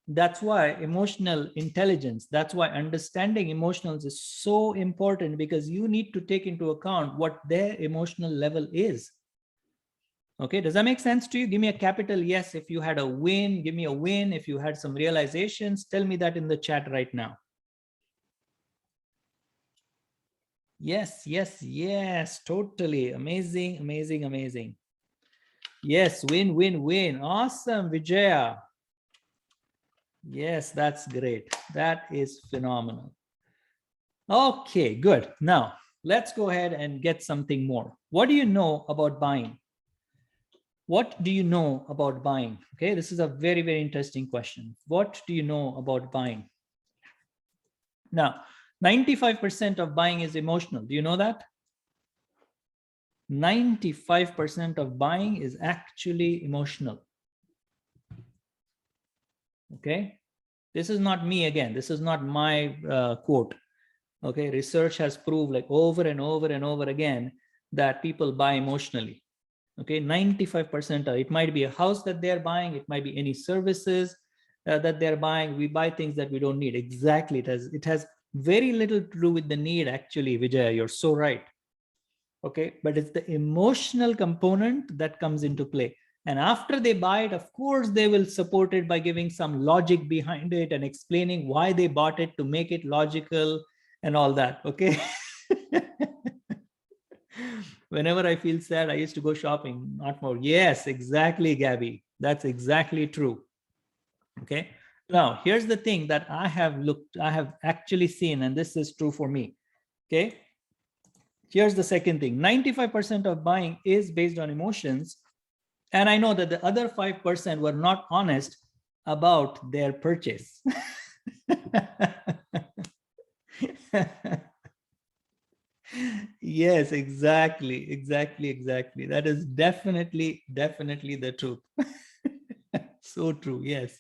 That's why emotional intelligence, that's why understanding emotionals is so important, because you need to take into account what their emotional level is. Okay, does that make sense to you? Give me a capital yes if you had a win. Give me a win if you had some realizations. Tell me that in the chat right now. Yes, totally. Amazing. Yes, win. Awesome, Vijaya. Yes, that's great. That is phenomenal. Okay, good. Now, let's go ahead and get something more. What do you know about buying? What do you know about buying? Okay, this is a very interesting question. What do you know about buying? Now, 95% of buying is emotional. Do you know that? 95% of buying is actually emotional. Okay, this is not me again. This is not my quote. Okay, research has proved like over and over again that people buy emotionally. Okay, 95%. It might be a house that they're buying. It might be any services that they're buying. We buy things that we don't need. Exactly. It has very little to do with the need, actually, Vijaya. You're so right. Okay, but it's the emotional component that comes into play. And after they buy it, of course, they will support it by giving some logic behind it and explaining why they bought it to make it logical and all that. Okay. Whenever I feel sad, I used to go shopping, not more. Yes, exactly, Gabby. That's exactly true. Okay. Now, here's the thing that I have actually seen, and this is true for me. Okay. Here's the second thing. 95% of buying is based on emotions. And I know that the other 5% were not honest about their purchase. Yes, exactly. That is definitely the truth. So true. Yes.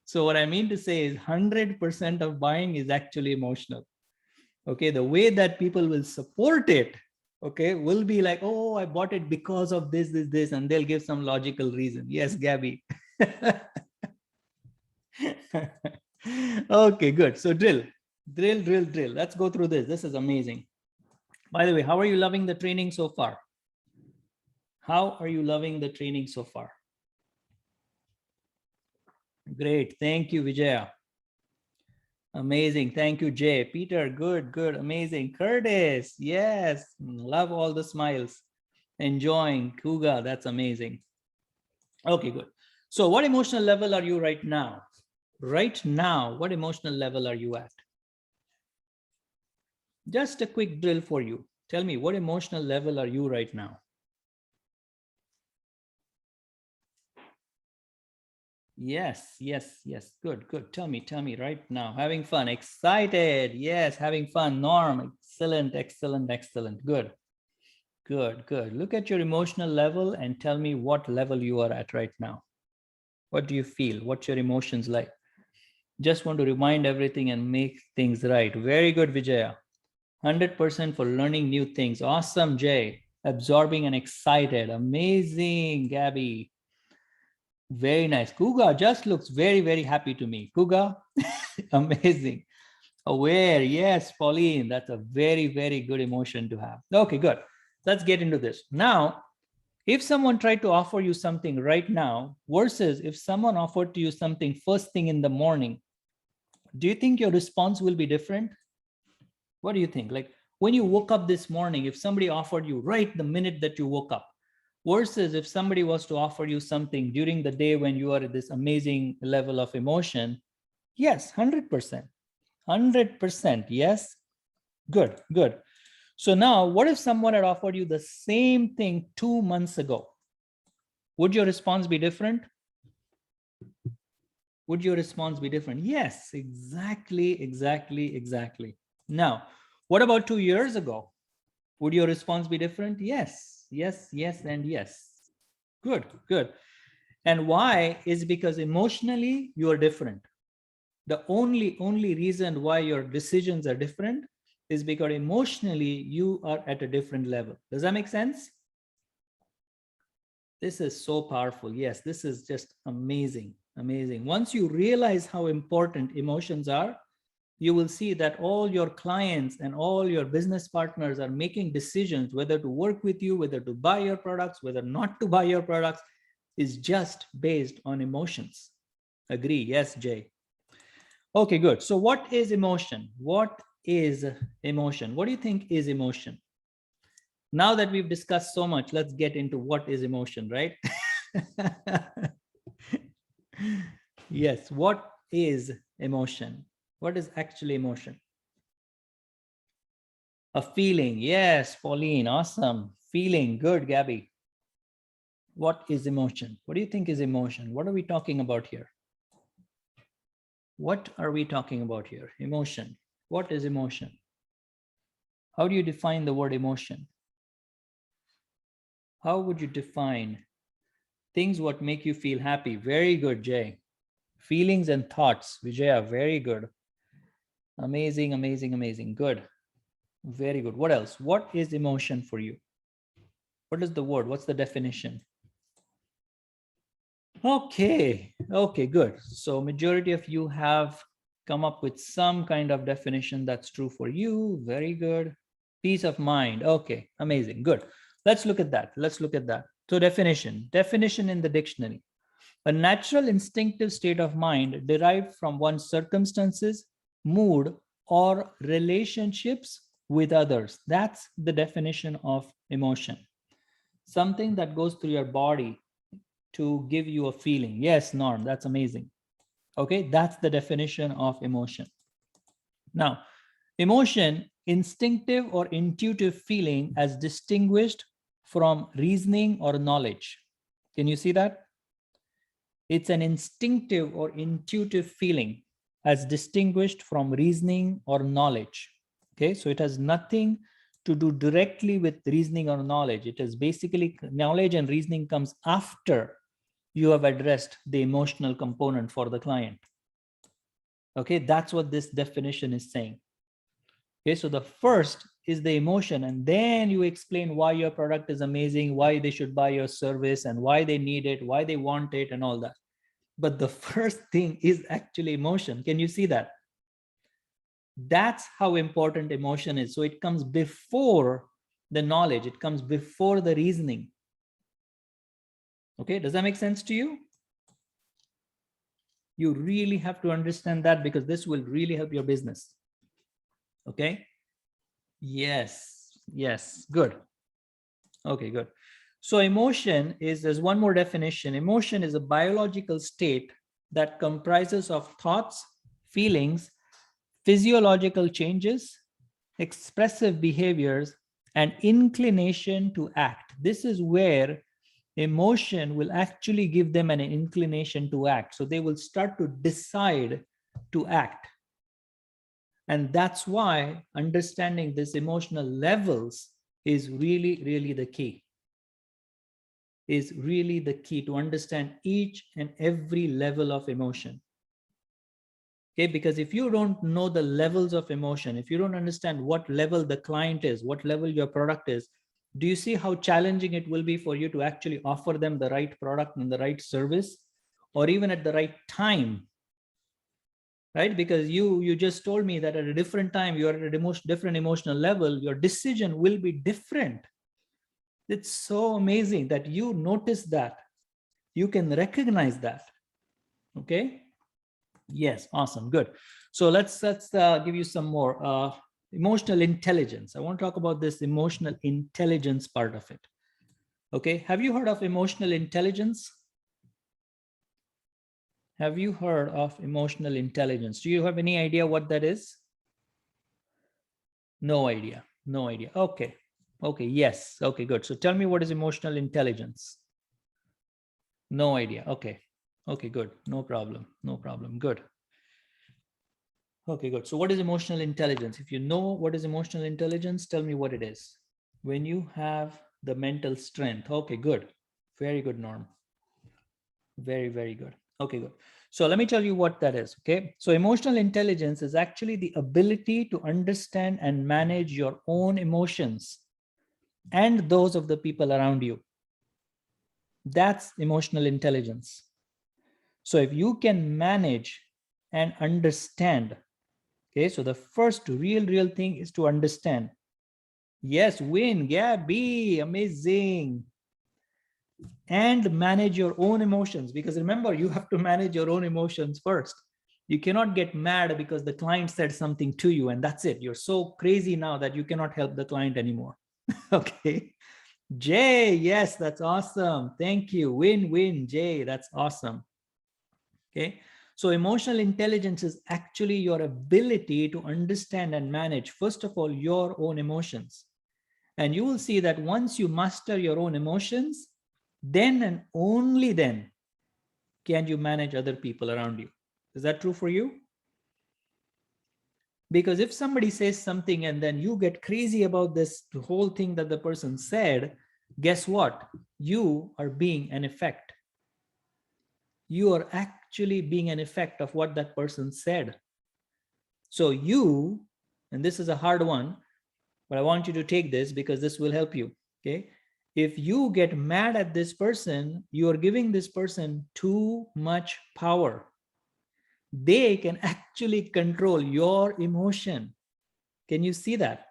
So what I mean to say is 100% of buying is actually emotional. Okay. The way that people will support it, okay, will be like, oh, I bought it because of this, and they'll give some logical reason. Yes, Gabby. Okay, good. So drill. Let's go through this. This is amazing. By the way, how are you loving the training so far? How are you loving the training so far? Great. Thank you, Vijaya. Amazing. Thank you, Jay. Peter, good. Amazing. Curtis, yes. Love all the smiles. Enjoying. Kuga, that's amazing. Okay, good. So what emotional level are you right now? Right now, what emotional level are you at? Just a quick drill for you. Tell me, what emotional level are you right now? Yes. Good. Tell me right now. Having fun, excited. Yes, having fun. Norm, excellent. Good. Look at your emotional level and tell me what level you are at right now. What do you feel? What's your emotions like? Just want to remind everything and make things right. Very good, Vijaya. 100% for learning new things. Awesome, Jay. Absorbing and excited. Amazing, Gabby. Very nice. Kuga just looks very happy to me. Kuga, amazing. Aware. Yes, Pauline. That's a very good emotion to have. Okay, good. Let's get into this. Now, if someone tried to offer you something right now versus if someone offered to you something first thing in the morning, do you think your response will be different? What do you think? Like when you woke up this morning, if somebody offered you right the minute that you woke up, versus if somebody was to offer you something during the day when you are at this amazing level of emotion, yes, 100%. 100%. Yes. Good. So now, what if someone had offered you the same thing 2 months ago? Would your response be different? Would your response be different? Yes, exactly. Now, what about 2 years ago? Would your response be different? Yes, and yes. Good. And why is because emotionally you are different. The only reason why your decisions are different is because emotionally you are at a different level. Does that make sense? This is so powerful. Yes, this is just amazing. Once you realize how important emotions are, you will see that all your clients and all your business partners are making decisions whether to work with you, whether to buy your products, whether not to buy your products, is just based on emotions. Agree? Yes, Jay. Okay, good. So what is emotion? What is emotion? What do you think is emotion? Now that we've discussed so much, let's get into what is emotion, right? Yes, what is emotion? What is actually emotion? A feeling. Yes, Pauline, awesome. Feeling, good, Gabby. What is emotion? What do you think is emotion? What are we talking about here? What are we talking about here? Emotion. What is emotion? How do you define the word emotion? How would you define things what make you feel happy? Very good, Jay. Feelings and thoughts, Vijaya, very good. Amazing. Good. Very good. What else? What is emotion for you? What is the word? What's the definition? Okay, good. So majority of you have come up with some kind of definition that's true for you. Very good. Peace of mind. Okay, amazing. Good. Let's look at that. So definition in the dictionary. A natural instinctive state of mind derived from one's circumstances, mood, or relationships with others. That's the definition of emotion. Something that goes through your body to give you a feeling. Yes, Norm, that's amazing. Okay, that's the definition of emotion. Now, emotion, instinctive or intuitive feeling as distinguished from reasoning or knowledge. Can you see that? It's an instinctive or intuitive feeling as distinguished from reasoning or knowledge. Okay, so it has nothing to do directly with reasoning or knowledge. It is basically knowledge, and reasoning comes after you have addressed the emotional component for the client. Okay, that's what this definition is saying. Okay, so the first is the emotion, and then you explain why your product is amazing, why they should buy your service, and why they need it, why they want it, and all that. But the first thing is actually emotion. Can you see that? That's how important emotion is. So it comes before the knowledge, it comes before the reasoning. Okay, does that make sense to you? You really have to understand that, because this will really help your business. Okay. Yes. Yes. Good. Okay, good. So emotion is, there's one more definition. Emotion is a biological state that comprises of thoughts, feelings, physiological changes, expressive behaviors, and inclination to act. This is where emotion will actually give them an inclination to act. So they will start to decide to act. And that's why understanding this emotional levels is really, really the key. Is really the key to understand each and every level of emotion. Okay, because if you don't know the levels of emotion, if you don't understand what level the client is, what level your product is, do you see how challenging it will be for you to actually offer them the right product and the right service, or even at the right time? Right? Because you just told me that at a different time, you're at a different emotional level, your decision will be different. It's so amazing that you notice that. You can recognize that. Okay. Yes. Awesome. Good. So let's give you some more emotional intelligence. I want to talk about this emotional intelligence part of it. Okay. Have you heard of emotional intelligence? Have you heard of emotional intelligence? Do you have any idea what that is? No idea. No idea. Okay. Okay. Yes. Okay, good. So tell me, what is emotional intelligence? No idea. Okay. Okay, good. No problem. No problem. Good. Okay, good. So what is emotional intelligence? If you know what is emotional intelligence, tell me what it is. When you have the mental strength. Okay, good. Very good, Norm. Very, very good. Okay, good. So let me tell you what that is. Okay. So emotional intelligence is actually the ability to understand and manage your own emotions and those of the people around you. That's emotional intelligence. So if you can manage and understand, okay, so the first real thing is to understand. Yes, win, yeah, be amazing. And manage your own emotions, because remember, you have to manage your own emotions first. You cannot get mad because the client said something to you and that's it. You're so crazy now that you cannot help the client anymore. Okay. Jay, yes, that's awesome. Thank you. Win, Jay, that's awesome. Okay. So emotional intelligence is actually your ability to understand and manage, first of all, your own emotions. And you will see that once you master your own emotions, then and only then can you manage other people around you. Is that true for you? Because if somebody says something and then you get crazy about this whole thing that the person said, guess what? You are being an effect. You are actually being an effect of what that person said. So you, and this is a hard one, but I want you to take this because this will help you. Okay. If you get mad at this person, you are giving this person too much power. They can actually control your emotion. Can you see that?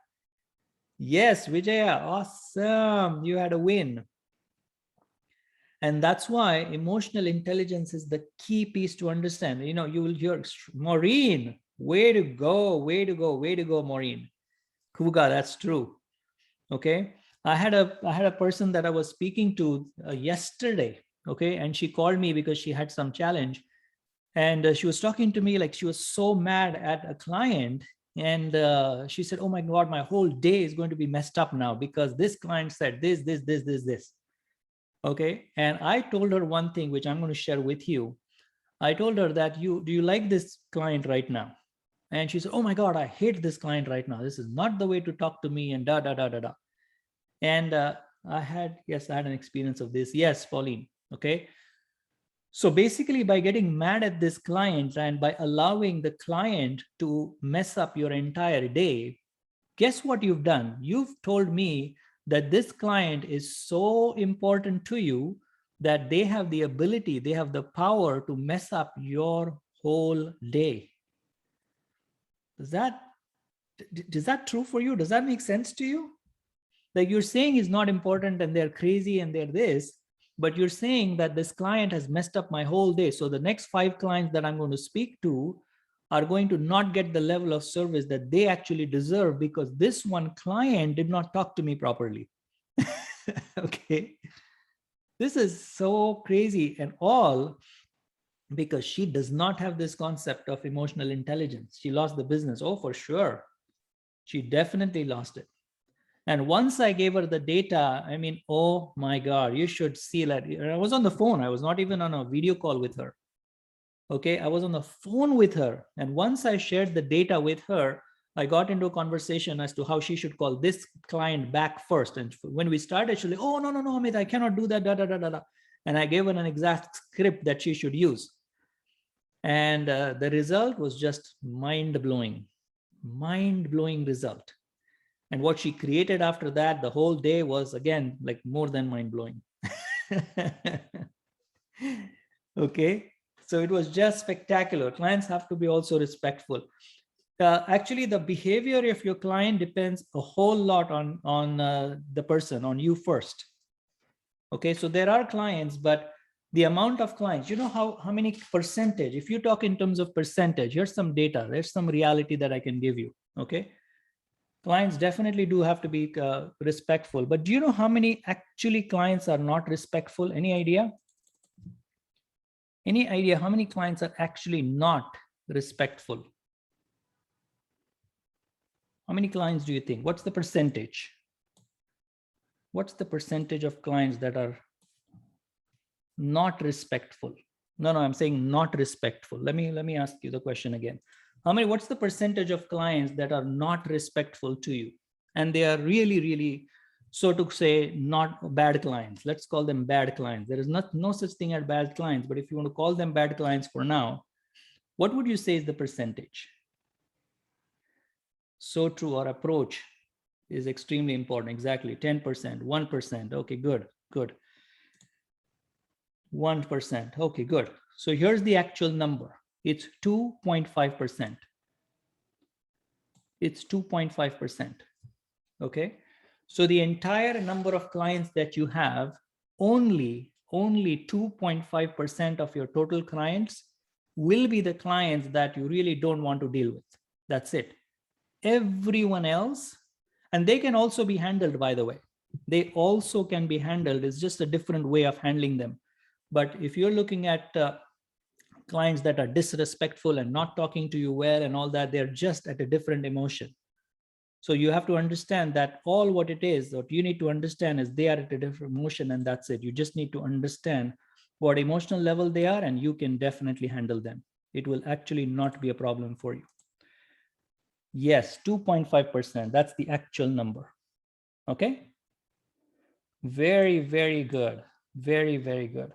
Yes, Vijaya, awesome. You had a win. And that's why emotional intelligence is the key piece to understand. You know, you will hear Maureen, way to go, way to go, way to go, Maureen. Kuga, that's true. Okay. I had a person that I was speaking to yesterday. Okay. And she called me because she had some challenge. And she was talking to me like she was so mad at a client. And she said, oh my God, my whole day is going to be messed up now because this client said this. Okay. And I told her one thing, which I'm going to share with you. I told her that do you like this client right now? And she said, oh my God, I hate this client right now. This is not the way to talk to me and da, da, da, da, da. And I had an experience of this. Yes, Pauline. Okay. So basically by getting mad at this client and by allowing the client to mess up your entire day, guess what you've done? You've told me that this client is so important to you that they have the ability, they have the power to mess up your whole day. Is that true for you? Does that make sense to you? Like you're saying is not important and they're crazy and they're this, but you're saying that this client has messed up my whole day. So the next 5 clients that I'm going to speak to are going to not get the level of service that they actually deserve because this one client did not talk to me properly. Okay. This is so crazy, and all because she does not have this concept of emotional intelligence. She lost the business. Oh, for sure. She definitely lost it. And once I gave her the data, I mean, oh my God, you should see that. I was on the phone. I was not even on a video call with her. Okay, I was on the phone with her. And once I shared the data with her, I got into a conversation as to how she should call this client back first. And when we started, she's like, oh, no, Amit, I cannot do that, da, da, da, da, da. And I gave her an exact script that she should use. And the result was just mind-blowing result. And what she created after that, the whole day was, again, like more than mind-blowing. Okay. So it was just spectacular. Clients have to be also respectful. Actually, the behavior of your client depends a whole lot on the person, on you first. Okay. So there are clients, but the amount of clients, you know how many percentage, if you talk in terms of percentage, here's some data, there's some reality that I can give you. Okay. Clients definitely do have to be respectful, but do you know how many actually clients are not respectful? Any idea? Any idea how many clients are actually not respectful? How many clients do you think? What's the percentage? What's the percentage of clients that are not respectful? No, I'm saying not respectful. Let me ask you the question again. What's the percentage of clients that are not respectful to you? And they are really, really, so to say, not bad clients. Let's call them bad clients. There is no such thing as bad clients, but if you want to call them bad clients for now, what would you say is the percentage? So true. Our approach is extremely important. Exactly. 10%, 1%. Okay, good. 1%. Okay, good. So here's the actual number. It's 2.5%. It's 2.5%. Okay. So the entire number of clients that you have, only 2.5% of your total clients will be the clients that you really don't want to deal with. That's it. Everyone else, and they can also be handled, by the way. They also can be handled. It's just a different way of handling them. But if you're looking at clients that are disrespectful and not talking to you well and all that, they're just at a different emotion. So you have to understand that all what it is, what you need to understand is they are at a different emotion, and that's it. You just need to understand what emotional level they are, and you can definitely handle them. It will actually not be a problem for you. Yes, 2.5%. That's the actual number. Okay. Very, very good. Very, very good.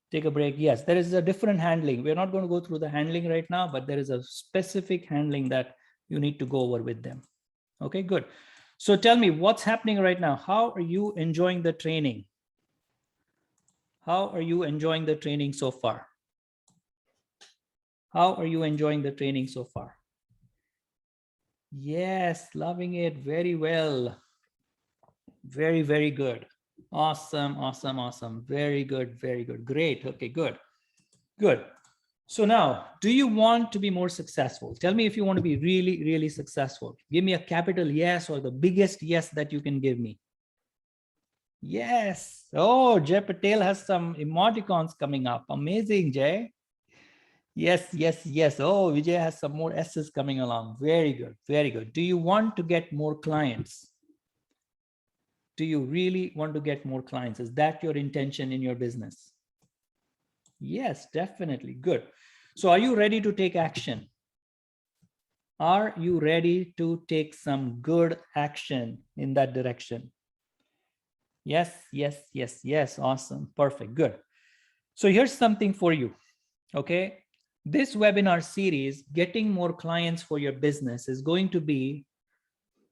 Take a break. Yes, there is a different handling. We're not going to go through the handling right now, but there is a specific handling that you need to go over with them. Okay, good. So tell me what's happening right now. How are you enjoying the training? How are you enjoying the training so far? How are you enjoying the training so far? Yes, loving it. Very well. Very, very good. Awesome, awesome, awesome. Very good, very good. Great. Okay, good. Good. So now, do you want to be more successful? Tell me if you want to be really, really successful. Give me a capital yes or the biggest yes that you can give me. Yes. Oh, Jay Patel has some emoticons coming up. Amazing, Jay. Yes, yes, yes. Oh, Vijay has some more S's coming along. Very good, very good. Do you want to get more clients? Do you really want to get more clients? Is that your intention in your business? Yes, definitely. Good. So are you ready to take action? Are you ready to take some good action in that direction? Yes, yes, yes, yes. Awesome. Perfect. Good. So here's something for you. Okay. This webinar series, Getting More Clients for Your Business, is going to be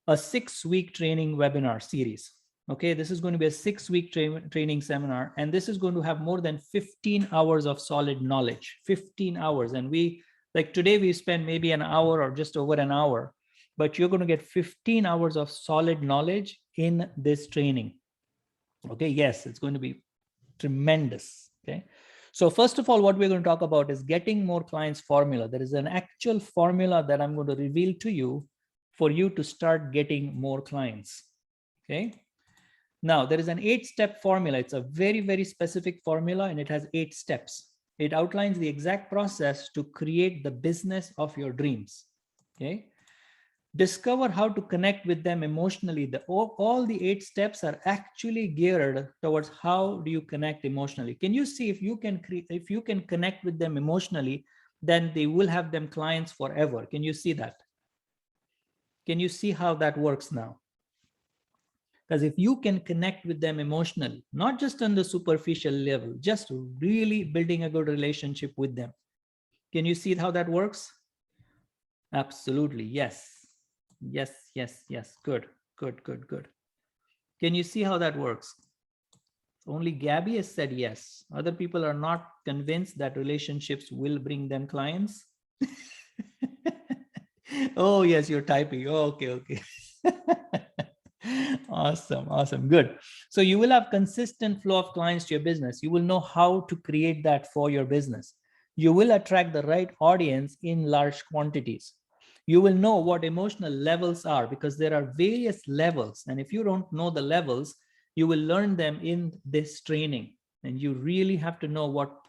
a 6-week training webinar series. Okay. This is going to be a 6-week training seminar, and this is going to have more than 15 hours of solid knowledge, 15 hours. And like today, we spend maybe an hour or just over an hour, but you're going to get 15 hours of solid knowledge in this training. Okay. Yes, it's going to be tremendous. Okay. So first of all, what we're going to talk about is getting more clients formula. There is an actual formula that I'm going to reveal to you for you to start getting more clients. Okay. Now there is an 8-step formula. It's a very, very specific formula, and it has 8 steps. It outlines the exact process to create the business of your dreams. Okay. Discover how to connect with them emotionally. All the 8 steps are actually geared towards how do you connect emotionally. Can you see if you can connect with them emotionally, then they will have them clients forever. Can you see that? Can you see how that works now? Because if you can connect with them emotionally, not just on the superficial level, just really building a good relationship with them. Can you see how that works? Absolutely. Yes. Yes, yes, yes. Good, good, good, good. Can you see how that works? Only Gabby has said yes. Other people are not convinced that relationships will bring them clients. Oh, yes, you're typing. Oh, okay, okay. Awesome, awesome, good. So you will have consistent flow of clients to your business. You will know how to create that for your business. You will attract the right audience in large quantities. You will know what emotional levels are, because there are various levels. And if you don't know the levels, you will learn them in this training. And you really have to know what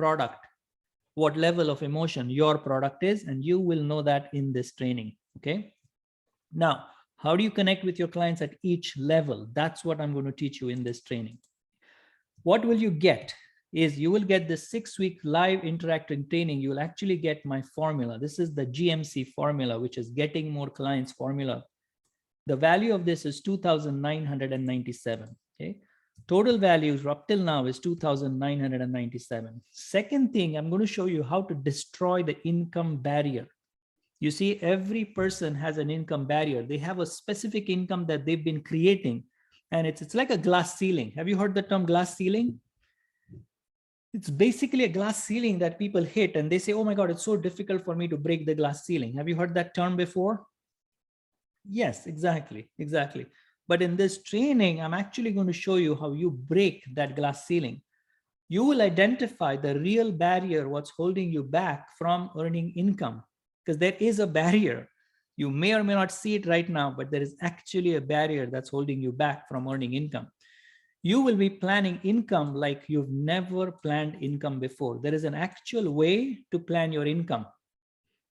level of emotion your product is, and you will know that in this training. Okay. Now, how do you connect with your clients at each level? That's what I'm going to teach you in this training. What will you get is you will get the 6-week live interactive training. You will actually get my formula. This is the GMC formula, which is Getting More Clients formula. The value of this is 2,997. Okay. Total values up till now is 2,997. Second thing, I'm going to show you how to destroy the income barrier. You see, every person has an income barrier. They have a specific income that they've been creating, and it's like a glass ceiling. Have you heard the term glass ceiling? It's basically a glass ceiling that people hit, and they say, oh my God, it's so difficult for me to break the glass ceiling. Have you heard that term before? Yes, exactly, exactly. But in this training, I'm actually going to show you how you break that glass ceiling. You will identify the real barrier, what's holding you back from earning income, because there is a barrier. You may or may not see it right now, but there is actually a barrier that's holding you back from earning income. You will be planning income like you've never planned income before. There is an actual way to plan your income.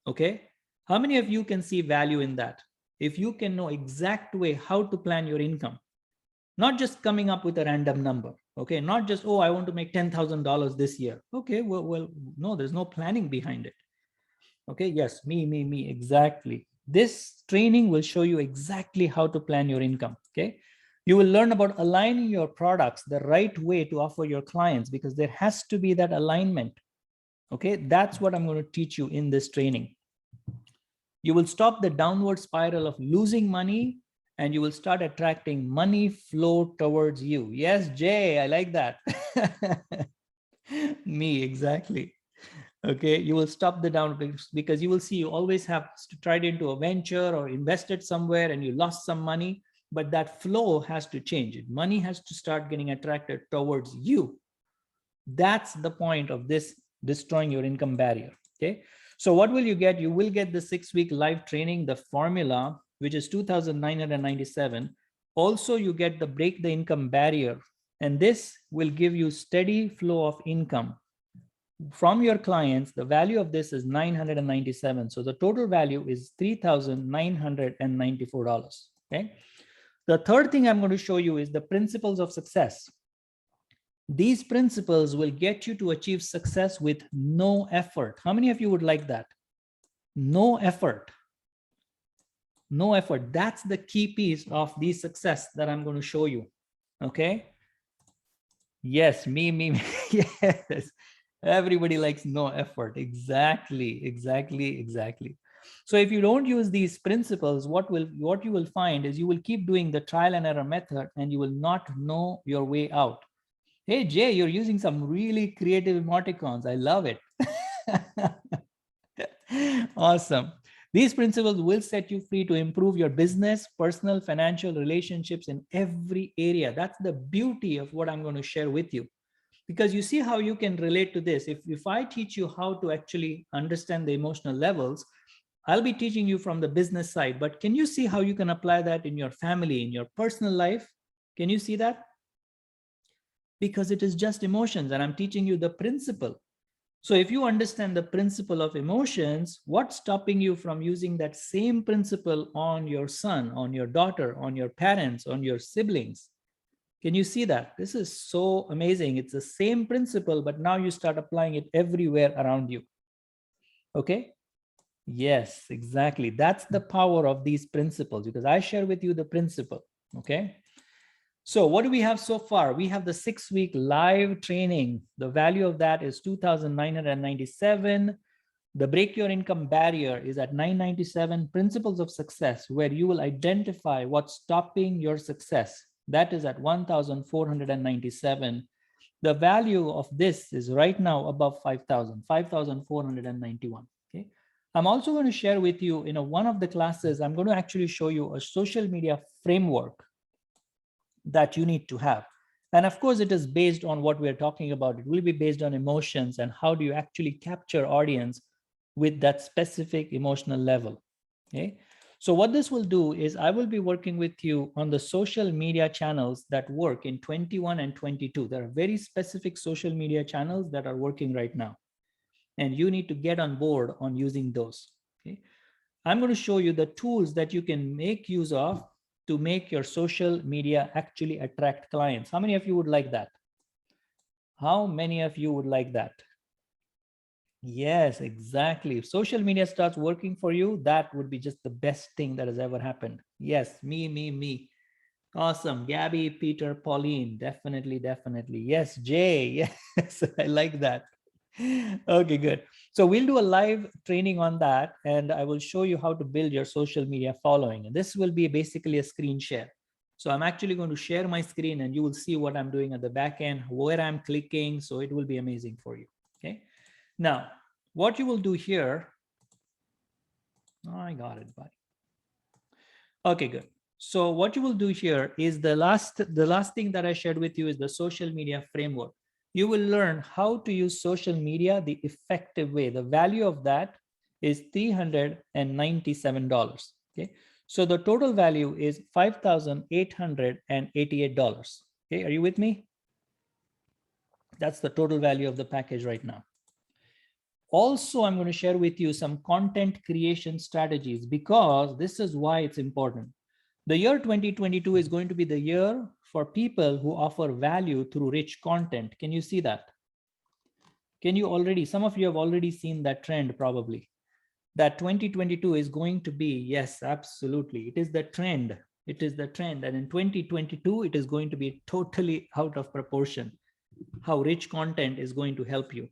Okay. How many of you can see value in that? If you can know exact way how to plan your income, not just coming up with a random number. Okay. Not just, oh, I want to make $10,000 this year. Okay. Well, no, there's no planning behind it. Okay. Yes. Me. Exactly. This training will show you exactly how to plan your income. Okay. You will learn about aligning your products the right way to offer your clients, because there has to be that alignment. Okay. That's what I'm going to teach you in this training. You will stop the downward spiral of losing money, and you will start attracting money flow towards you. Yes, Jay, I like that. Me, exactly. Okay, you will stop the down, because you will see you always have tried into a venture or invested somewhere and you lost some money, but that flow has to change. Money has to start getting attracted towards you. That's the point of this, destroying your income barrier. Okay. So what will you get? You will get the 6-week live training, the formula, which is 2,997. Also, you get the break the income barrier, and this will give you steady flow of income. from your clients, the value of this is 997. So the total value is $3,994. Okay. The third thing I'm going to show you is the principles of success. These principles will get you to achieve success with no effort. How many of you would like that? No effort. No effort. That's the key piece of the success that I'm going to show you. Okay. Yes, me. Yes. Everybody likes no effort. Exactly. So if you don't use these principles, what you will find is you will keep doing the trial and error method and you will not know your way out. Hey, Jay, you're using some really creative emoticons. I love it. Awesome. These principles will set you free to improve your business, personal, financial relationships in every area. That's the beauty of what I'm going to share with you. Because you see how you can relate to this. If I teach you how to actually understand the emotional levels, I'll be teaching you from the business side. But can you see how you can apply that in your family, in your personal life? Can you see that? Because it is just emotions and I'm teaching you the principle. So if you understand the principle of emotions, what's stopping you from using that same principle on your son, on your daughter, on your parents, on your siblings? Can you see that? This is so amazing. It's the same principle, but now you start applying it everywhere around you. Okay? Yes, exactly. That's the power of these principles because I share with you the principle. Okay? So what do we have so far? We have the 6-week live training. The value of that is 2,997. The break your income barrier is at 997. Principles of success, where you will identify what's stopping your success. That is at 1,497. The value of this is right now above 5,000, 5,491. Okay. I'm also going to share with you, one of the classes, I'm going to actually show you a social media framework that you need to have. And of course, it is based on what we're talking about. It will be based on emotions and how do you actually capture audience with that specific emotional level. Okay. So what this will do is I will be working with you on the social media channels that work in 21 and 22. There are very specific social media channels that are working right now. And you need to get on board on using those. Okay. I'm going to show you the tools that you can make use of to make your social media actually attract clients. How many of you would like that? How many of you would like that? Yes, exactly. If social media starts working for you, that would be just the best thing that has ever happened. Yes, me. Awesome. Gabby, Peter, Pauline, definitely. Yes, Jay. Yes, I like that. Okay, good. So we'll do a live training on that and I will show you how to build your social media following. And this will be basically a screen share. So I'm actually going to share my screen and you will see what I'm doing at the back end, where I'm clicking. So it will be amazing for you. Okay. Now, what you will do here, oh, I got it, buddy. Okay, good. So what you will do here is the last thing that I shared with you is the social media framework. You will learn how to use social media the effective way. The value of that is $397. Okay. So the total value is $5,888. Okay. Are you with me? That's the total value of the package right now. Also, I'm going to share with you some content creation strategies because this is why it's important. The year 2022 is going to be the year for people who offer value through rich content. Can you see that? Can you already, some of you have already seen that trend probably, that 2022 is going to be, yes, absolutely. It is the trend. It is the trend. And in 2022, it is going to be totally out of proportion how rich content is going to help you.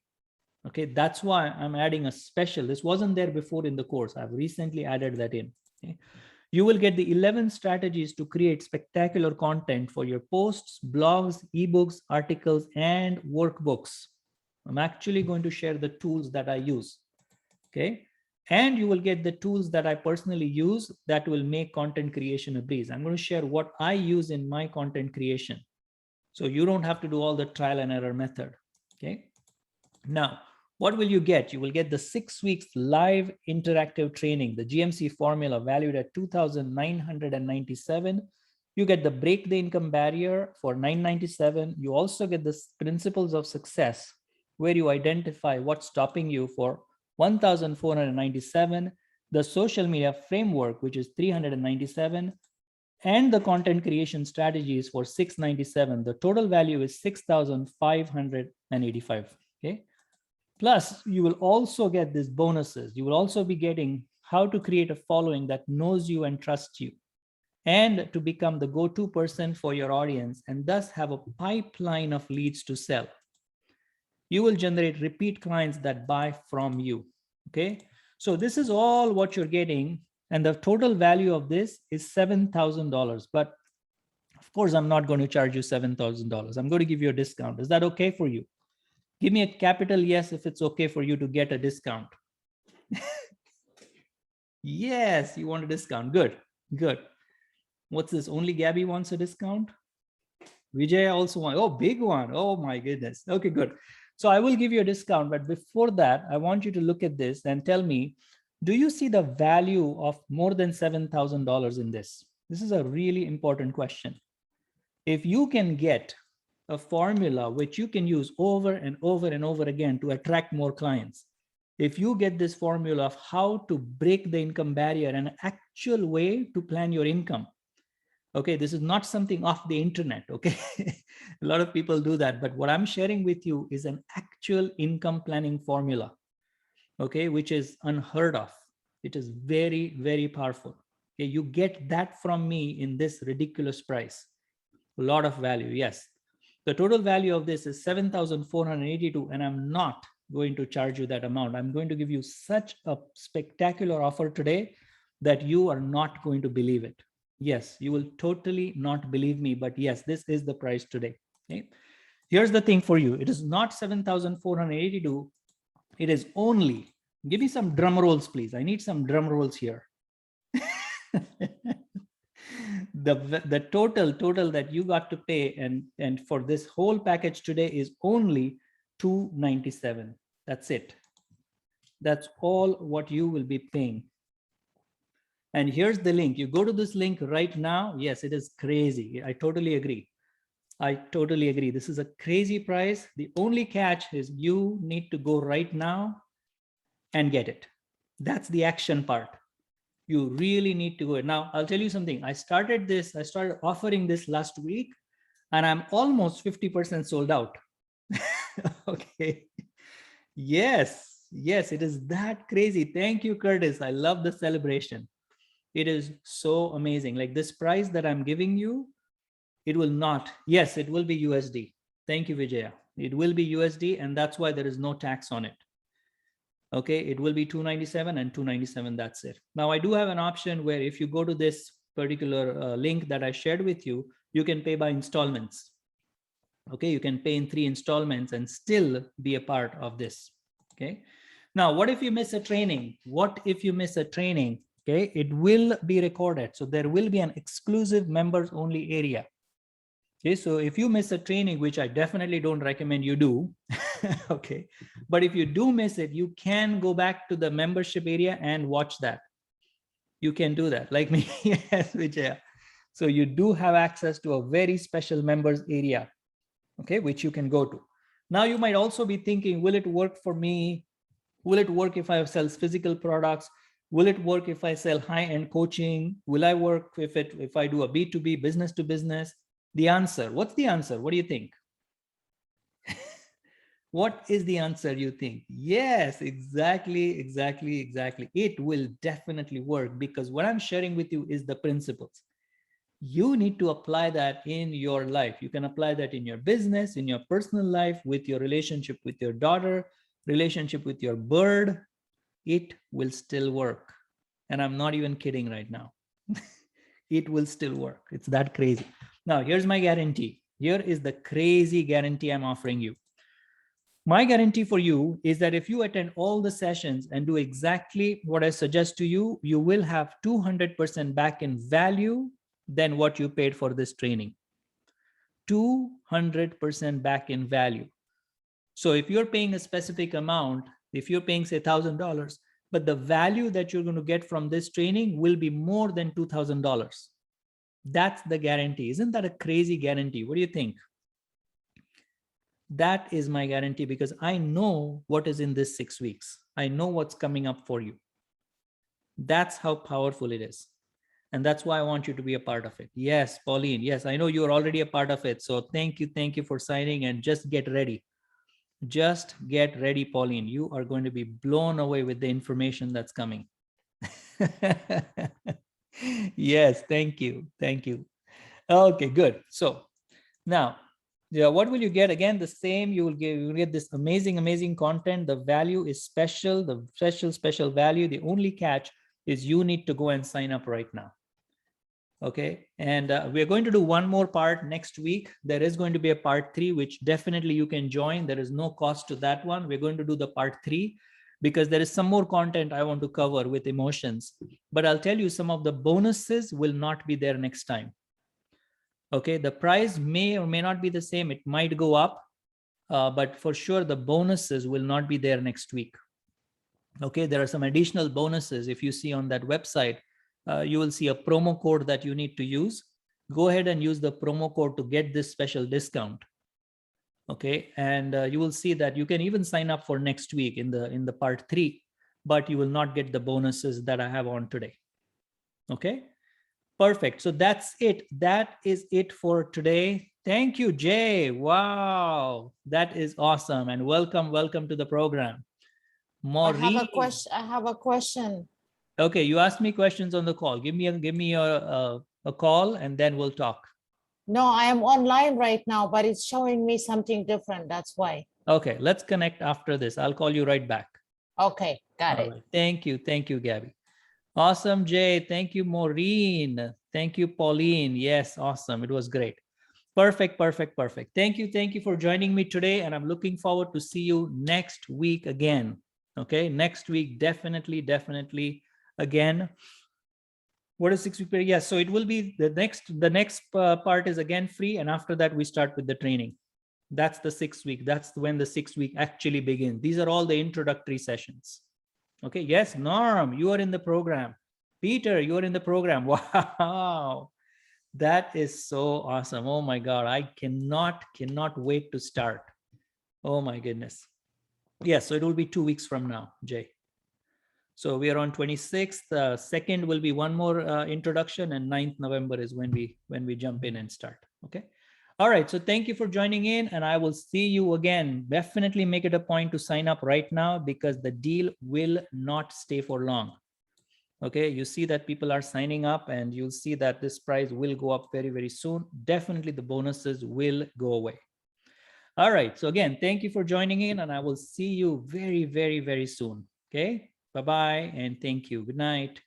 Okay, that's why I'm adding a special. This wasn't there before in the course. I've recently added that in. Okay. You will get the 11 strategies to create spectacular content for your posts, blogs, ebooks, articles, and workbooks. I'm actually going to share the tools that I use. Okay. And you will get the tools that I personally use that will make content creation a breeze. I'm going to share what I use in my content creation. So you don't have to do all the trial and error method. Okay. Now, what will you get? You will get the 6 weeks live interactive training, the GMC formula valued at 2,997. You get the break the income barrier for 997. You also get the principles of success, where you identify what's stopping you for 1,497, the social media framework, which is 397, and the content creation strategies for 697. The total value is 6,585. Okay. Plus, you will also get these bonuses. You will also be getting how to create a following that knows you and trusts you, and to become the go-to person for your audience, and thus have a pipeline of leads to sell. You will generate repeat clients that buy from you. Okay. So this is all what you're getting. And the total value of this is $7,000. But of course, I'm not going to charge you $7,000. I'm going to give you a discount. Is that okay for you? Give me a capital yes if it's okay for you to get a discount. Yes, you want a discount. Good, good. What's this? Only Gabby wants a discount? Vijay also wants. Oh, big one. Oh my goodness. Okay, good. So I will give you a discount. But before that, I want you to look at this and tell me, do you see the value of more than $7,000 in this? This is a really important question. If you can get a formula which you can use over and over and over again to attract more clients, if you get this formula of how to break the income barrier, an actual way to plan your income, okay, this is not something off the internet, okay? A lot of people do that, but what I'm sharing with you is an actual income planning formula, okay, which is unheard of. It is very, very powerful. Okay, you get that from me in this ridiculous price. A lot of value, yes. The total value of this is 7,482, and I'm not going to charge you that amount. I'm going to give you such a spectacular offer today that you are not going to believe it. Yes, you will totally not believe me, but yes, this is the price today. Okay. Here's the thing for you. It is not 7,482. It is only, give me some drum rolls, please. I need some drum rolls here. The total that you got to pay and for this whole package today is only $297. That's it. That's all what you will be paying. And here's the link. You go to this link right now. Yes, it is crazy. I totally agree. I totally agree. This is a crazy price. The only catch is you need to go right now and get it. That's the action part. You really need to go. Now, I'll tell you something. I started offering this last week, and I'm almost 50% sold out. Okay. Yes, it is that crazy. Thank you, Curtis. I love the celebration. It is so amazing. Like this price that I'm giving you, it will not. Yes, it will be USD. Thank you, Vijaya. It will be USD, and that's why there is no tax on it. Okay, it will be 297 and 297. That's it. Now I do have an option where if you go to this particular link that I shared with you, you can pay by installments. Okay, you can pay in 3 installments and still be a part of this. Okay. Now, what if you miss a training? What if you miss a training? Okay, it will be recorded. So there will be an exclusive members only area. Okay, so if you miss a training, which I definitely don't recommend you do, okay, but if you do miss it, you can go back to the membership area and watch that. You can do that, like me. Yes, Vijaya. So you do have access to a very special members area, okay, which you can go to. Now you might also be thinking, will it work for me? Will it work if I sell physical products? Will it work if I sell high-end coaching? Will I work if I do a B2B, business to business? The answer, what's the answer? What do you think? What is the answer you think? Yes, exactly. It will definitely work because what I'm sharing with you is the principles. You need to apply that in your life. You can apply that in your business, in your personal life, with your relationship with your daughter, relationship with your bird. It will still work. And I'm not even kidding right now. It will still work. It's that crazy. Now, here's my guarantee. Here is the crazy guarantee I'm offering you. My guarantee for you is that if you attend all the sessions and do exactly what I suggest to you, you will have 200% back in value than what you paid for this training. 200% back in value. So if you're paying a specific amount, if you're paying say $1,000, but the value that you're going to get from this training will be more than $2,000. That's the guarantee. Isn't that a crazy guarantee? What do you think? That is my guarantee, because I know what is in this 6 weeks. I know what's coming up for you. That's how powerful it is. And that's why I want you to be a part of it. Yes, Pauline. Yes, I know you're already a part of it. So thank you. Thank you for signing, and just get ready. Just get ready, Pauline. You are going to be blown away with the information that's coming. Yes, thank you. Thank you. Okay, good. So now, yeah, what will you get? Again, the same. You will get this amazing content. The value is special. The special value. The only catch is you need to go and sign up right now. Okay, and we're going to do one more part next week. There is going to be a part 3, which definitely you can join. There is no cost to that one. We're going to do the part 3 because there is some more content I want to cover with emotions. But I'll tell you, some of the bonuses will not be there next time. Okay, the price may or may not be the same. It might go up, but for sure the bonuses will not be there next week. Okay, there are some additional bonuses. If you see on that website, you will see a promo code that you need to use. Go ahead and use the promo code to get this special discount. Okay, and you will see that you can even sign up for next week in the part 3, but you will not get the bonuses that I have on today. Okay, perfect. So that's it. That is it for today. Thank you, Jay. Wow, that is awesome. And welcome to the program. Maureen. I have a question. Okay, you asked me questions on the call. Give me a call, and then we'll talk. No, I am online right now, but it's showing me something different. That's why. Okay, let's connect after this. I'll call you right back. Okay, got it. Right. Thank you, Gabby. Awesome, Jay. Thank you, Maureen. Thank you, Pauline. Yes, awesome. It was great. Perfect. Thank you for joining me today, and I'm looking forward to see you next week again. Okay, next week, definitely again. What is 6 week period? Yes, so it will be the next part is again free, and after that we start with the training. That's the 6 week. That's when the 6 week actually begins. These are all the introductory sessions. Okay, yes, Norm, you are in the program. Peter, you are in the program. Wow, that is so awesome. Oh my God, I cannot wait to start. Oh my goodness. Yes, so it will be 2 weeks from now, Jay. So we are on 26th. Second will be one more introduction, and 9th November is when we jump in and start. Okay. All right. So thank you for joining in, and I will see you again. Definitely make it a point to sign up right now, because the deal will not stay for long. Okay. You see that people are signing up, and you'll see that this price will go up very soon. Definitely the bonuses will go away. All right. So again, thank you for joining in, and I will see you very soon. Okay. Bye-bye, and thank you. Good night.